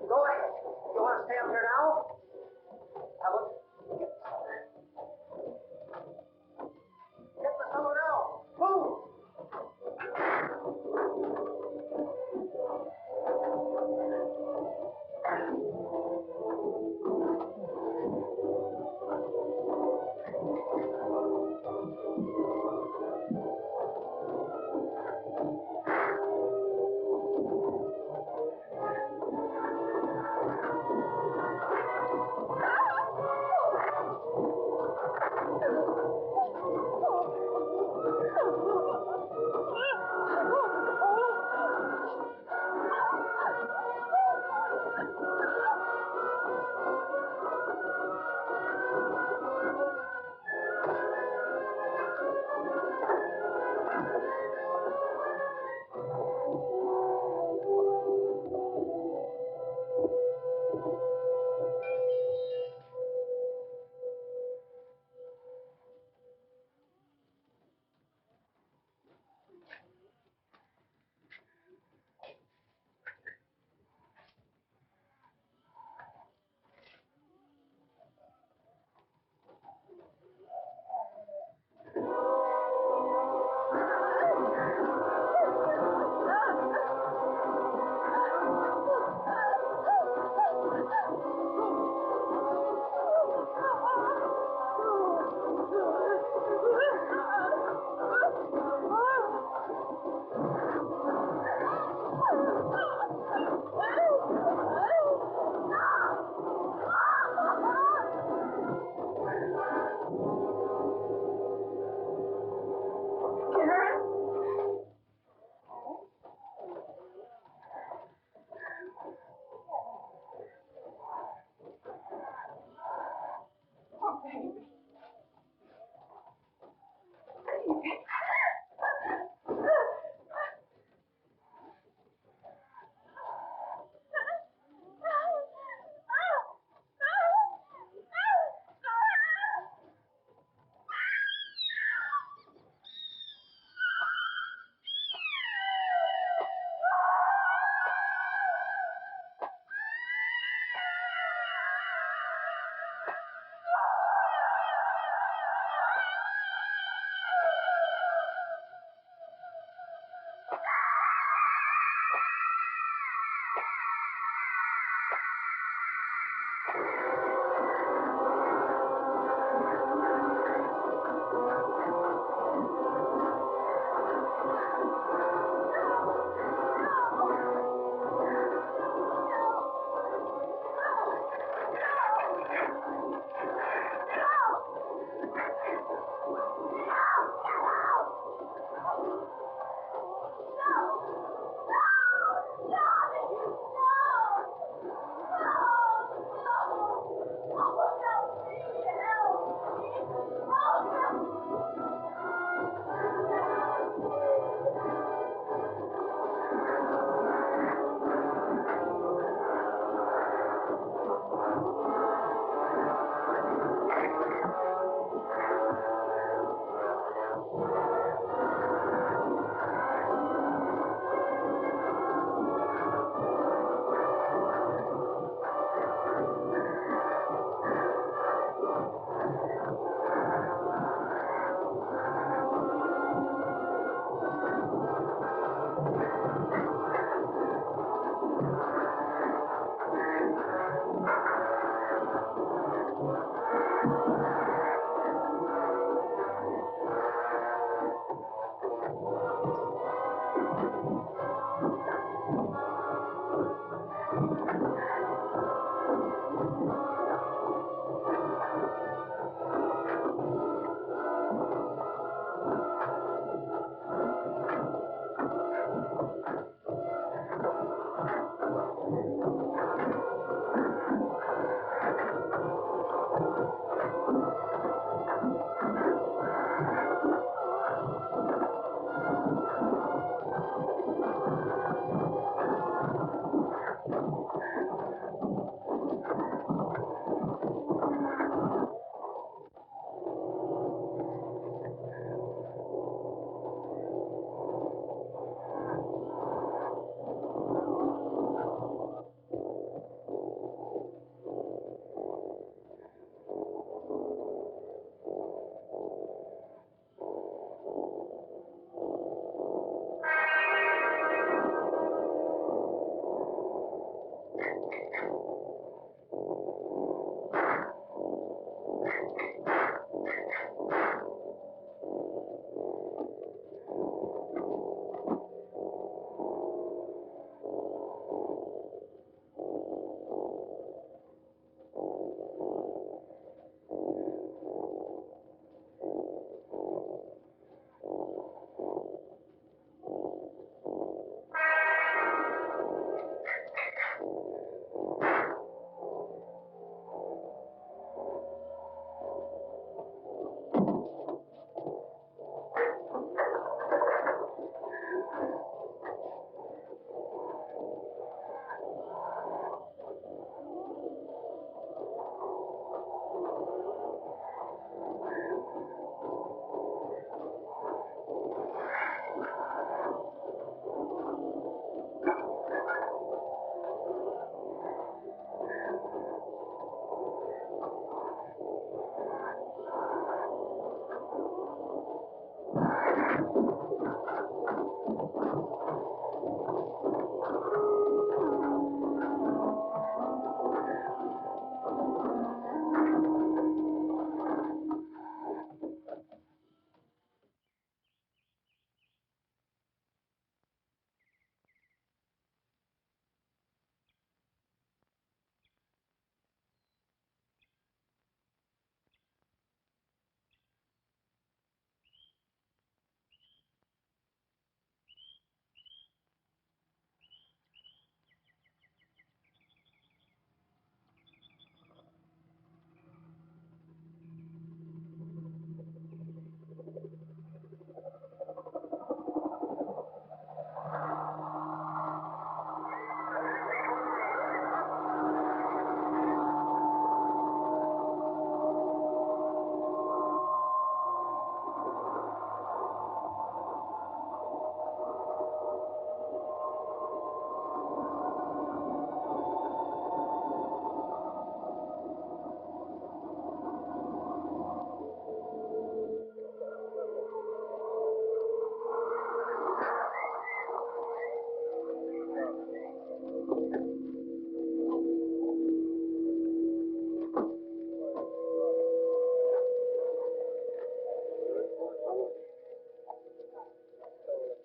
Go ahead. You want to stay up here now? Helen, get the cellar now. Move!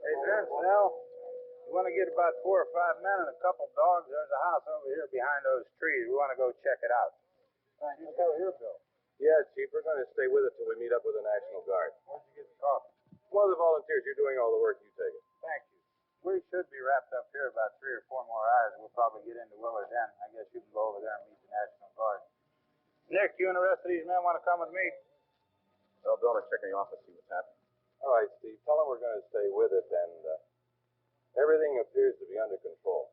Hey, Vince, Al, you want to get about 4 or 5 men and a couple dogs? There's a house over here behind those trees. We want to go check it out. All right, you go here, Bill. Yeah, Chief, we're going to stay with it till we meet up with the National Guard. Where'd you get the coffee? One of the volunteers, you're doing all the work, you take it. Thank you. We should be wrapped up here about 3 or 4 more hours. We'll probably get into Willard then. I guess you can go over there and meet the National Guard. Nick, you and the rest of these men want to come with me? Well, Bill, check in the office, see what's happening. All right, Steve, tell them we're going to stay with it, and everything appears to be under control.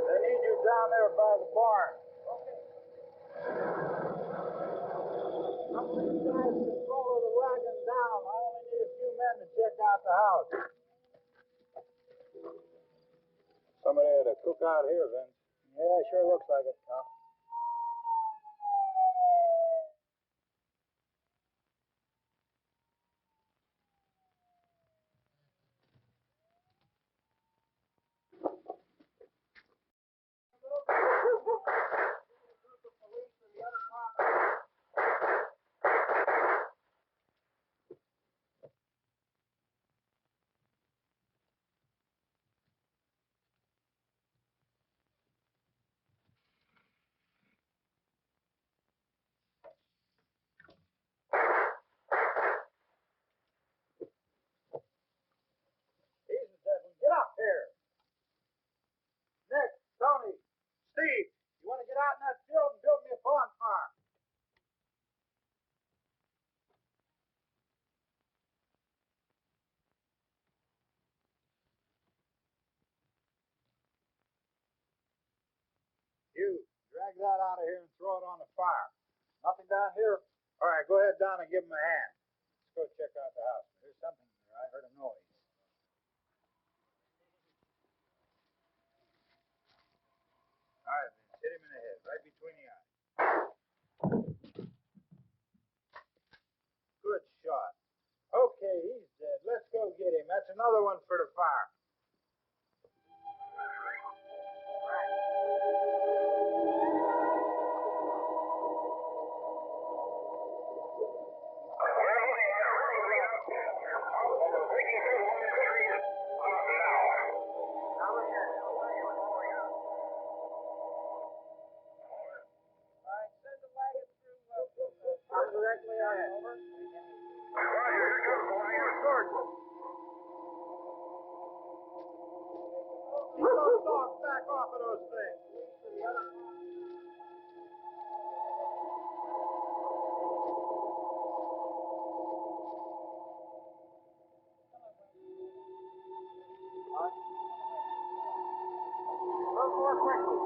They need you down there by the barn. Some of these guys can follow the wagon down. I only need a few men to check out the house. Somebody had a cookout here, Vince. Yeah, sure looks like it, Tom. Easy, Devin. Get up here. Nick, Tony, Steve, you want to get out in that field and build me a bonfire? You, drag that out of here and throw it on the fire. Nothing down here? All right, go ahead down and give him a hand. Let's go check out the house. There's something there. I heard a noise. All right, Vince, hit him in the head, right between the eyes. Good shot. Okay, he's dead. Let's go get him. That's another one for the fire. Directly ahead. Over. Keep those dogs back off of those things. Look more quickly.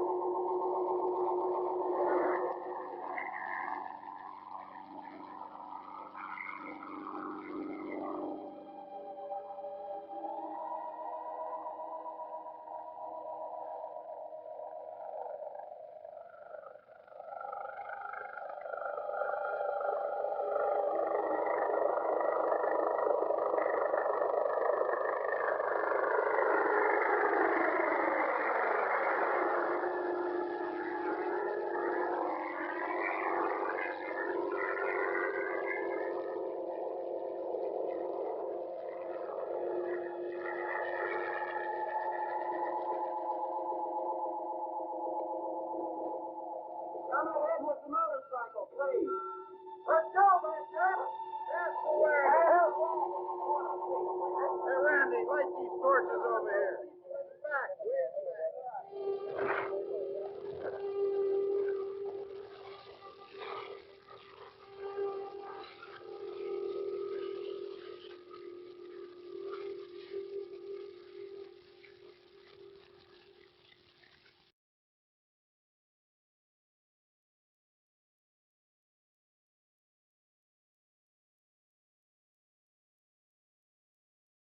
Come ahead with the motorcycle, please. Let's go, Mister. That's the way. Hey, Randy, light these torches over here.